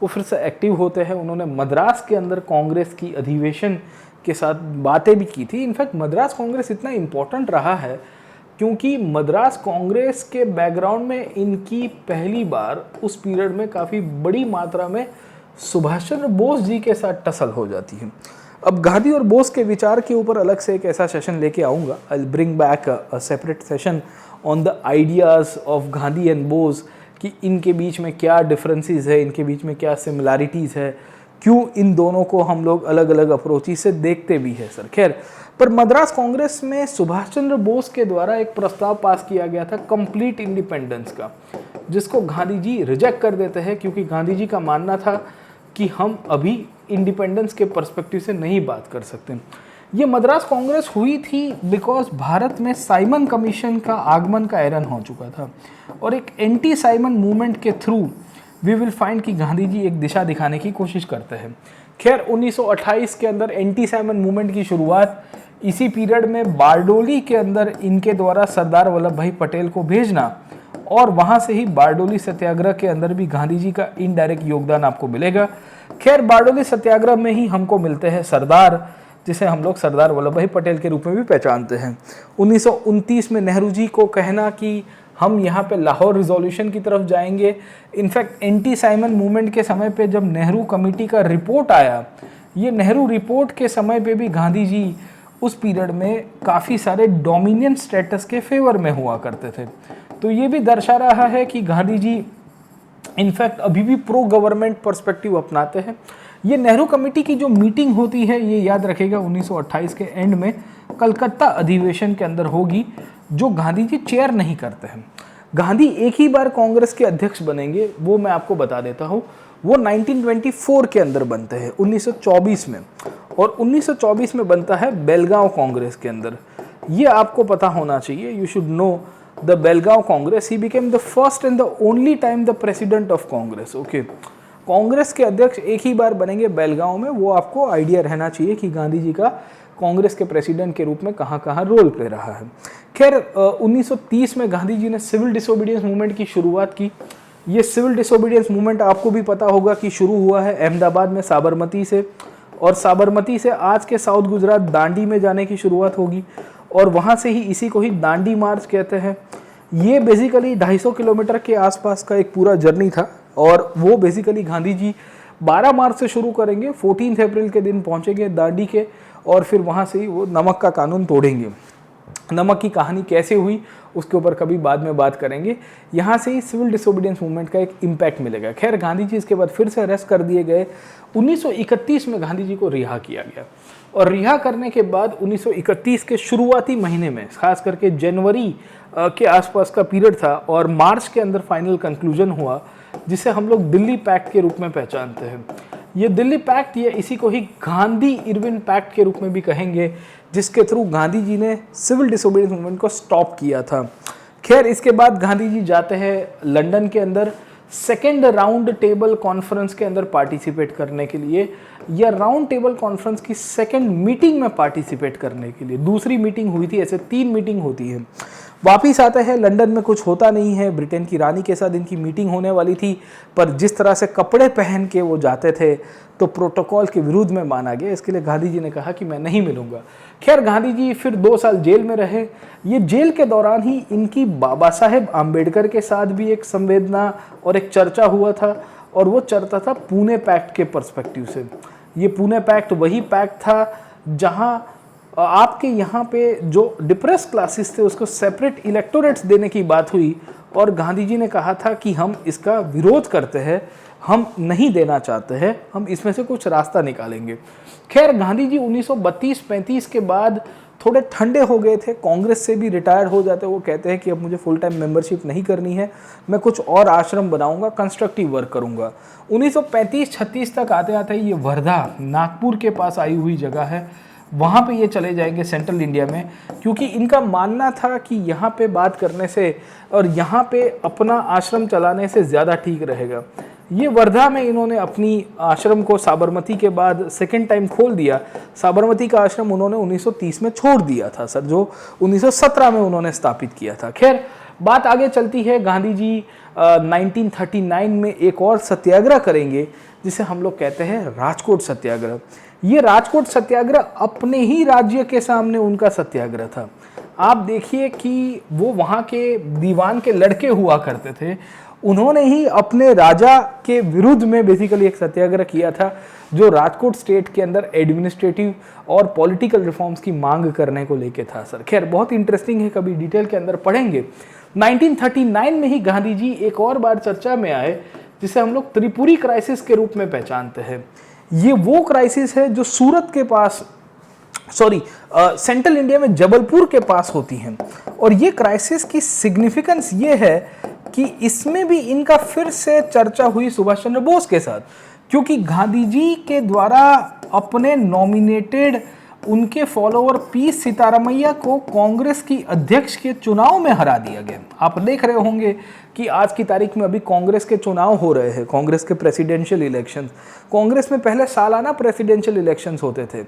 वो फिर से एक्टिव होते हैं। उन्होंने मद्रास के अंदर कांग्रेस की अधिवेशन के साथ बातें भी की थी। इनफैक्ट मद्रास कांग्रेस इतना इम्पोर्टेंट रहा है क्योंकि मद्रास कांग्रेस के बैकग्राउंड में इनकी पहली बार उस पीरियड में काफ़ी बड़ी मात्रा में सुभाष चंद्र बोस जी के साथ टसल हो जाती है। अब गांधी और बोस के विचार के ऊपर अलग से एक ऐसा सेशन लेके आऊँगा। I will bring back a separate session on the ideas of Gandhi and boss, कि इनके बीच में क्या डिफरेंसेस है, इनके बीच में क्या सिमिलैरिटीज़ है, क्यों इन दोनों को हम लोग अलग अलग अप्रोचेस से देखते भी हैं सर। खैर, पर मद्रास कांग्रेस में सुभाष चंद्र बोस के द्वारा एक प्रस्ताव पास किया गया था कंप्लीट इंडिपेंडेंस का, जिसको गांधी जी रिजेक्ट कर देते हैं, क्योंकि गांधी जी का मानना था कि हम अभी इंडिपेंडेंस के पर्सपेक्टिव से नहीं बात कर सकते। ये मद्रास कांग्रेस हुई थी बिकॉज भारत में साइमन कमीशन का आगमन का एरन हो चुका था, और एक एंटी साइमन मूवमेंट के थ्रू वी विल फाइंड कि गांधी जी एक दिशा दिखाने की कोशिश करते हैं। खैर 1928 के अंदर एंटी साइमन मूवमेंट की शुरुआत, इसी पीरियड में बारडोली के अंदर इनके द्वारा सरदार वल्लभ भाई पटेल को भेजना, और वहाँ से ही बारडोली सत्याग्रह के अंदर भी गांधी जी का इनडायरेक्ट योगदान आपको मिलेगा। खैर बारडोली सत्याग्रह में ही हमको मिलते हैं सरदार, जिसे हम लोग सरदार वल्लभ भाई पटेल के रूप में भी पहचानते हैं। 1929 में नेहरू जी को कहना कि हम यहाँ पे लाहौर रिजोल्यूशन की तरफ जाएंगे। इनफैक्ट एंटी साइमन मूवमेंट के समय पे जब नेहरू कमेटी का रिपोर्ट आया, ये नेहरू रिपोर्ट के समय पे भी गांधी जी उस पीरियड में काफ़ी सारे डोमिनियन स्टेटस के फेवर में हुआ करते थे। तो ये भी दर्शा रहा है कि गांधी जी इनफैक्ट अभी भी प्रो गवर्नमेंट पर्सपेक्टिव अपनाते हैं। ये नेहरू कमेटी की जो मीटिंग होती है, ये याद रखेगा 1928 के एंड में कलकत्ता अधिवेशन के अंदर होगी, जो गांधी जी चेयर नहीं करते हैं। गांधी एक ही बार कांग्रेस के अध्यक्ष बनेंगे, वो मैं आपको बता देता हूँ। वो 1924 के अंदर बनते हैं, 1924 में, और 1924 में बनता है बेलगांव कांग्रेस के अंदर। ये आपको पता होना चाहिए, you should know the Belgaum Congress. He became the first and the only time the president of Congress. Okay, Congress के अध्यक्ष एक ही बार बनेंगे बेलगांव में। वो आपको आइडिया रहना चाहिए कि गांधी जी का कांग्रेस के प्रेसिडेंट के रूप में कहाँ कहाँ रोल प्ले रहा है। खैर 1930 में गांधी जी ने सिविल डिसोबीडियंस मूवमेंट की शुरुआत की। ये सिविल डिसोबीडियंस मूवमेंट आपको भी पता होगा कि शुरू हुआ है अहमदाबाद में साबरमती से, और साबरमती से आज के साउथ गुजरात दांडी में जाने की शुरुआत होगी, और वहाँ से ही इसी को ही दांडी मार्च कहते हैं। ये बेसिकली 250 किलोमीटर के आसपास का एक पूरा जर्नी था, और वो बेसिकली गांधी जी 12 मार्च से शुरू करेंगे, 14 अप्रैल के दिन पहुँचेंगे दांडी के, और फिर वहाँ से ही वो नमक का कानून तोड़ेंगे। नमक की कहानी कैसे हुई उसके ऊपर कभी बाद में बात करेंगे। यहाँ से ही सिविल डिसोबीडियंस मूवमेंट का एक इम्पैक्ट मिलेगा। खैर गांधी जी इसके बाद फिर से अरेस्ट कर दिए गए। 1931 में गांधी जी को रिहा किया गया, और रिहा करने के बाद 1931 के शुरुआती महीने में, खास करके जनवरी के आसपास का पीरियड था, और मार्च के अंदर फाइनल कंक्लूजन हुआ, जिसे हम लोग दिल्ली पैक्ट के रूप में पहचानते हैं। ये दिल्ली पैक्ट, ये इसी को ही गांधी इरविन पैक्ट के रूप में भी कहेंगे, जिसके थ्रू गांधी जी ने सिविल डिसोबीडियंस मूवमेंट को स्टॉप किया था। खैर इसके बाद गांधी जी जाते हैं लंदन के अंदर सेकेंड राउंड टेबल कॉन्फ्रेंस के अंदर पार्टिसिपेट करने के लिए, या राउंड टेबल कॉन्फ्रेंस की सेकेंड मीटिंग में पार्टिसिपेट करने के लिए। दूसरी मीटिंग हुई थी, ऐसे 3 मीटिंग होती है। वापिस आते हैं, लंदन में कुछ होता नहीं है, ब्रिटेन की रानी के साथ इनकी मीटिंग होने वाली थी, पर जिस तरह से कपड़े पहन के वो जाते थे तो प्रोटोकॉल के विरुद्ध में माना गया। इसके लिए गांधी जी ने कहा कि मैं नहीं मिलूंगा। खैर गांधी जी फिर 2 साल जेल में रहे। ये जेल के दौरान ही इनकी बाबा साहेब आम्बेडकर के साथ भी एक संवेदना और एक चर्चा हुआ था, और वो चर्चा था पुणे पैक्ट के पर्सपेक्टिव से। ये पुणे पैक्ट वही पैक्ट था जहां आपके यहाँ पे जो डिप्रेस क्लासेस थे उसको सेपरेट इलेक्टोरेट्स देने की बात हुई, और गांधी जी ने कहा था कि हम इसका विरोध करते हैं, हम नहीं देना चाहते हैं, हम इसमें से कुछ रास्ता निकालेंगे। खैर गांधी जी 1932-35 के बाद थोड़े ठंडे हो गए थे, कांग्रेस से भी रिटायर हो जाते। वो कहते हैं कि अब मुझे फुल टाइम मेंबरशिप नहीं करनी है, मैं कुछ और आश्रम बनाऊंगा, कंस्ट्रक्टिव वर्क करूंगा। 1935-36 तक आते आते ये वर्धा नागपुर के पास आई हुई जगह है, वहाँ पे ये चले जाएंगे सेंट्रल इंडिया में, क्योंकि इनका मानना था कि यहाँ पे बात करने से और यहाँ पे अपना आश्रम चलाने से ज़्यादा ठीक रहेगा। ये वर्धा में इन्होंने अपनी आश्रम को साबरमती के बाद सेकेंड टाइम खोल दिया। साबरमती का आश्रम उन्होंने 1930 में छोड़ दिया था सर, जो 1917 में उन्होंने स्थापित किया था। खैर बात आगे चलती है। गांधी जी 1939 में एक और सत्याग्रह करेंगे, जिसे हम लोग कहते हैं राजकोट सत्याग्रह। ये राजकोट सत्याग्रह अपने ही राज्य के सामने उनका सत्याग्रह था। आप देखिए कि वो वहाँ के दीवान के लड़के हुआ करते थे, उन्होंने ही अपने राजा के विरुद्ध में बेसिकली एक सत्याग्रह किया था, जो राजकोट स्टेट के अंदर एडमिनिस्ट्रेटिव और पॉलिटिकल रिफॉर्म्स की मांग करने को लेके था सर। खैर बहुत इंटरेस्टिंग है, कभी डिटेल के अंदर पढ़ेंगे। 1939 में ही गांधी जी एक और बार चर्चा में आए, जिसे हम लोग त्रिपुरी क्राइसिस के रूप में पहचानते हैं। ये वो क्राइसिस है जो सूरत के पास, सेंट्रल इंडिया में जबलपुर के पास होती हैं। और ये क्राइसिस की सिग्निफिकेंस ये है कि इसमें भी इनका फिर से चर्चा हुई सुभाष चंद्र बोस के साथ, क्योंकि गांधी जी के द्वारा अपने नॉमिनेटेड उनके फॉलोअर पी सीतारामैया को कांग्रेस की अध्यक्ष के चुनाव में हरा दिया गया। आप देख रहे होंगे कि आज की तारीख में अभी कांग्रेस के चुनाव हो रहे हैं, कांग्रेस के प्रेसिडेंशियल इलेक्शंस। कांग्रेस में पहले सालाना प्रेसिडेंशियल इलेक्शंस होते थे।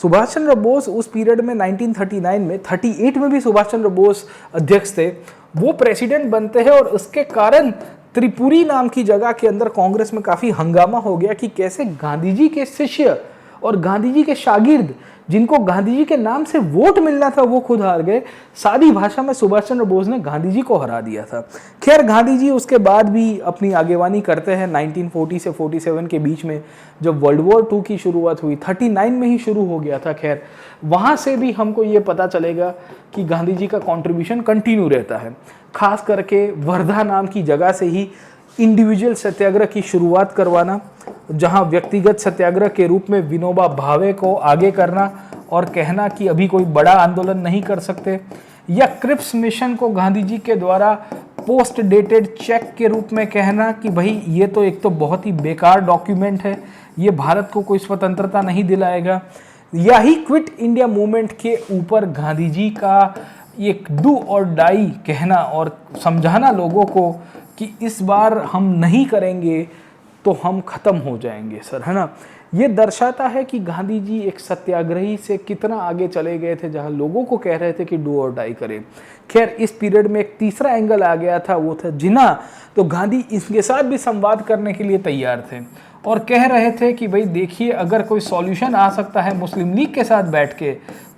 सुभाष चंद्र बोस उस पीरियड में 1939 में 38 में भी सुभाष चंद्र बोस अध्यक्ष थे, वो प्रेसिडेंट बनते हैं। और उसके कारण त्रिपुरी नाम की जगह के अंदर कांग्रेस में काफ़ी हंगामा हो गया कि कैसे गांधी जी के शिष्य और गांधी जी के शागिर्द, जिनको गांधी जी के नाम से वोट मिलना था, वो खुद हार गए। सादी भाषा में सुभाष चंद्र बोस ने गांधी जी को हरा दिया था। खैर गांधी जी उसके बाद भी अपनी आगेवानी करते हैं। 1940 से 47 के बीच में जब वर्ल्ड वॉर 2 की शुरुआत हुई, 39 में ही शुरू हो गया था। खैर वहाँ से भी हमको ये पता चलेगा कि गांधी जी का कॉन्ट्रीब्यूशन कंटिन्यू रहता है। खास करके वर्धा नाम की जगह से ही इंडिविजुअल सत्याग्रह की शुरुआत करवाना, जहां व्यक्तिगत सत्याग्रह के रूप में विनोबा भावे को आगे करना और कहना कि अभी कोई बड़ा आंदोलन नहीं कर सकते, या क्रिप्स मिशन को गांधी जी के द्वारा पोस्ट डेटेड चेक के रूप में कहना कि भाई ये तो एक तो बहुत ही बेकार डॉक्यूमेंट है, ये भारत को कोई स्वतंत्रता नहीं दिलाएगा, या ही क्विट इंडिया मूवमेंट के ऊपर गांधी जी का एक डू और डाई कहना और समझाना लोगों को कि इस बार हम नहीं करेंगे तो हम खत्म हो जाएंगे सर, है ना। ये दर्शाता है कि गांधी जी एक सत्याग्रही से कितना आगे चले गए थे, जहां लोगों को कह रहे थे कि डू और डाई करें। खैर इस पीरियड में एक तीसरा एंगल आ गया था, वो था जिन्ना। तो गांधी इसके साथ भी संवाद करने के लिए तैयार थे और कह रहे थे कि भाई देखिए, अगर कोई सॉल्यूशन आ सकता है मुस्लिम लीग के साथ बैठ के,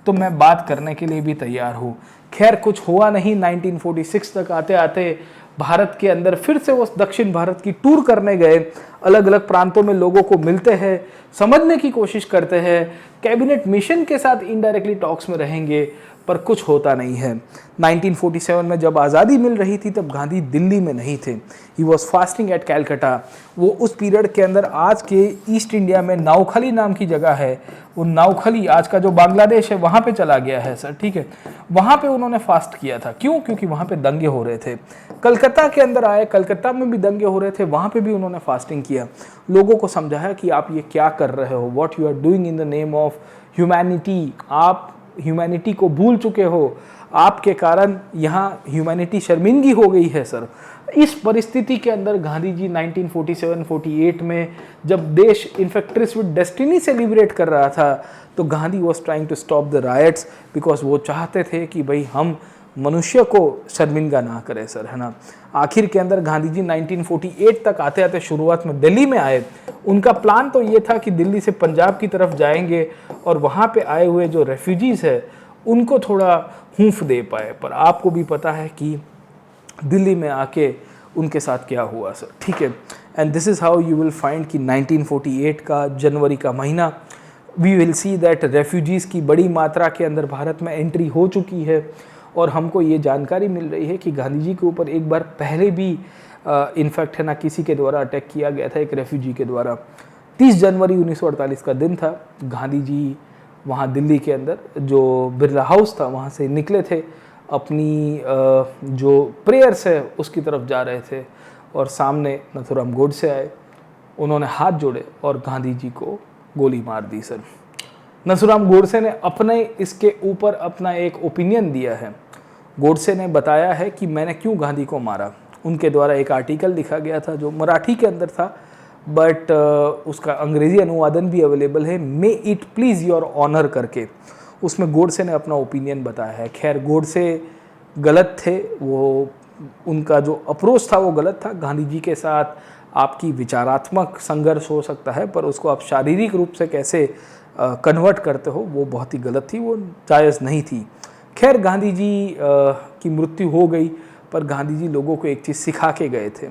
तो मैं बात करने के लिए भी तैयार हूँ। खैर कुछ हुआ नहीं। 1946 तक आते आते भारत के अंदर फिर से वो दक्षिण भारत की टूर करने गए, अलग अलग प्रांतों में लोगों को मिलते हैं, समझने की कोशिश करते हैं, कैबिनेट मिशन के साथ इनडायरेक्टली टॉक्स में रहेंगे, पर कुछ होता नहीं है। 1947 में जब आज़ादी मिल रही थी तब गांधी दिल्ली में नहीं थे, he was fasting at Calcutta. वो उस पीरियड के अंदर आज के ईस्ट इंडिया में नाउखली नाम की जगह है, वो नाउखली आज का जो बांग्लादेश है वहाँ पे चला गया है सर, ठीक है। वहाँ पे उन्होंने फास्ट किया था। क्यों? क्योंकि वहाँ पे दंगे हो रहे थे। कलकत्ता के अंदर आए, कलकत्ता में भी दंगे हो रहे थे, वहाँ पे भी उन्होंने फास्टिंग किया, लोगों को समझाया कि आप ये क्या कर रहे हो, what you are doing in the name of humanity, आप ह्यूमैनिटी को भूल चुके हो, आपके कारण यहाँ ह्यूमैनिटी शर्मिंदगी हो गई है सर। इस परिस्थिति के अंदर गांधी जी 1947-48 में जब देश इन्फेक्ट्रिस विद डेस्टिनी सेलिब्रेट कर रहा था, तो Gandhi was trying to stop the riots, because वो चाहते थे कि भाई हम मनुष्य को शर्मिंदा ना करें सर, है ना। आखिर के अंदर गांधी जी 1948 तक आते आते शुरुआत में दिल्ली में आए। उनका प्लान तो ये था कि दिल्ली से पंजाब की तरफ जाएंगे और वहाँ पे आए हुए जो रेफ्यूजीज़ है उनको थोड़ा हूंफ दे पाए, पर आपको भी पता है कि दिल्ली में आके उनके साथ क्या हुआ सर, ठीक है। And this is how you will find कि 1948 का जनवरी का महीना, we will see that refugees की बड़ी मात्रा के अंदर भारत में एंट्री हो चुकी है। और हमको ये जानकारी मिल रही है कि गांधी जी के ऊपर एक बार पहले भी इनफैक्ट है ना किसी के द्वारा अटैक किया गया था, एक रेफ्यूजी के द्वारा। 30 जनवरी 1948 का दिन था। गांधी जी वहाँ दिल्ली के अंदर जो बिरला हाउस था वहाँ से निकले थे, अपनी जो प्रेयर्स है उसकी तरफ जा रहे थे और सामने नथुराम गोडसे आए। उन्होंने हाथ जोड़े और गांधी जी को गोली मार दी सर। नथुराम गोडसे ने अपने इसके ऊपर अपना एक ओपिनियन दिया है। गोडसे ने बताया है कि मैंने क्यों गांधी को मारा। उनके द्वारा एक आर्टिकल लिखा गया था जो मराठी के अंदर था, बट उसका अंग्रेजी अनुवादन भी अवेलेबल है, may it please your honour करके। उसमें गोडसे ने अपना ओपिनियन बताया है। खैर, गोडसे गलत थे, वो उनका जो अप्रोच था वो गलत था। गांधी जी के साथ आपकी विचारात्मक संघर्ष हो सकता है, पर उसको आप शारीरिक रूप से कैसे कन्वर्ट करते हो वो बहुत ही गलत थी, वो जायज़ नहीं थी। खैर, गांधी जी की मृत्यु हो गई, पर गांधी जी लोगों को एक चीज़ सिखा के गए थे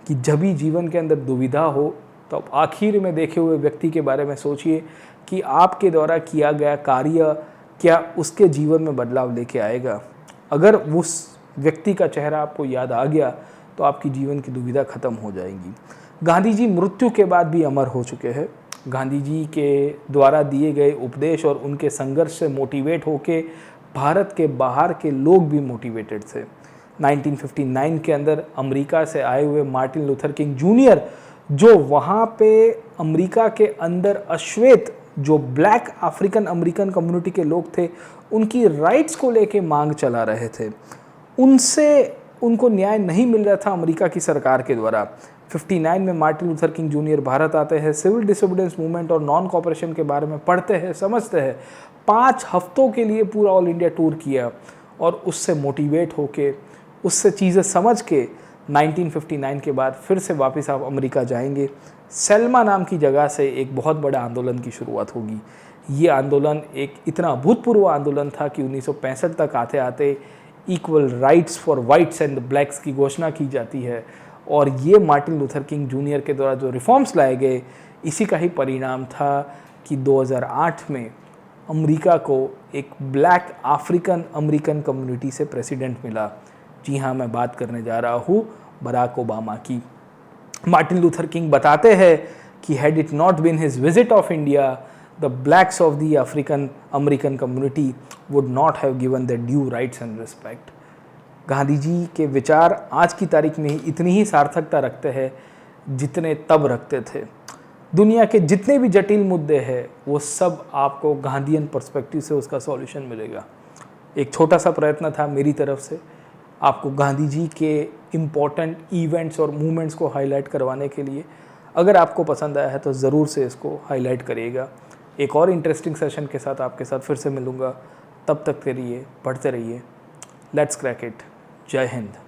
कि जब भी जीवन के अंदर दुविधा हो तो आप आखिर में देखे हुए व्यक्ति के बारे में सोचिए कि आपके द्वारा किया गया कार्य क्या उसके जीवन में बदलाव लेके आएगा। अगर उस व्यक्ति का चेहरा आपको याद आ गया तो आपकी जीवन की दुविधा खत्म हो जाएगी। गांधी जी मृत्यु के बाद भी अमर हो चुके हैं। गांधी जी के द्वारा दिए गए उपदेश और उनके संघर्ष से मोटिवेट होके भारत के बाहर के लोग भी मोटिवेटेड थे। 1959 के अंदर अमेरिका से आए हुए मार्टिन लूथर किंग जूनियर, जो वहाँ पे अमेरिका के अंदर अश्वेत जो ब्लैक अफ्रीकन अमेरिकन कम्युनिटी के लोग थे, उनकी राइट्स को लेके मांग चला रहे थे, उनको न्याय नहीं मिल रहा था अमेरिका की सरकार के द्वारा। 59 में Martin Luther king junior Bharat आते हैं, सिविल डिसोबीडियंस मूवमेंट और नॉन कॉपरेशन के बारे में पढ़ते हैं, समझते हैं। 5 हफ्तों के लिए पूरा ऑल इंडिया टूर किया और उससे मोटिवेट होके, उससे चीज़ें समझ के 1959 के बाद फिर से वापस आप अमेरिका जाएंगे। सेल्मा नाम की जगह से एक बहुत बड़ा आंदोलन की शुरुआत होगी। ये आंदोलन एक इतना अभूतपूर्व आंदोलन था कि 1965 तक आते आते equal rights for whites and blacks की घोषणा की जाती है। और ये मार्टिन लूथर किंग जूनियर के द्वारा जो रिफॉर्म्स लाए गए, इसी का ही परिणाम था कि 2008 में अमेरिका को एक ब्लैक अफ्रीकन अमेरिकन कम्युनिटी से प्रेसिडेंट मिला। जी हाँ, मैं बात करने जा रहा हूँ बराक ओबामा की। मार्टिन लूथर किंग बताते हैं कि had it not been his visit of India, the blacks of the African American community would not have given the due rights and respect. Gandhi ji के विचार आज की तारीख में इतनी ही सार्थकता रखते हैं जितने तब रखते थे। दुनिया के जितने भी जटिल मुद्दे हैं वो सब आपको गांधीयन पर्सपेक्टिव से उसका सॉल्यूशन मिलेगा। एक छोटा सा प्रयत्न था मेरी तरफ से आपको गांधी जी के इम्पॉर्टेंट इवेंट्स और मूवमेंट्स को हाईलाइट करवाने के लिए। अगर आपको पसंद आया है तो ज़रूर से इसको हाईलाइट करिएगा। एक और इंटरेस्टिंग सेशन के साथ आपके साथ फिर से मिलूँगा। तब तक के लिए पढ़ते रहिए। Let's crack it. जय हिंद।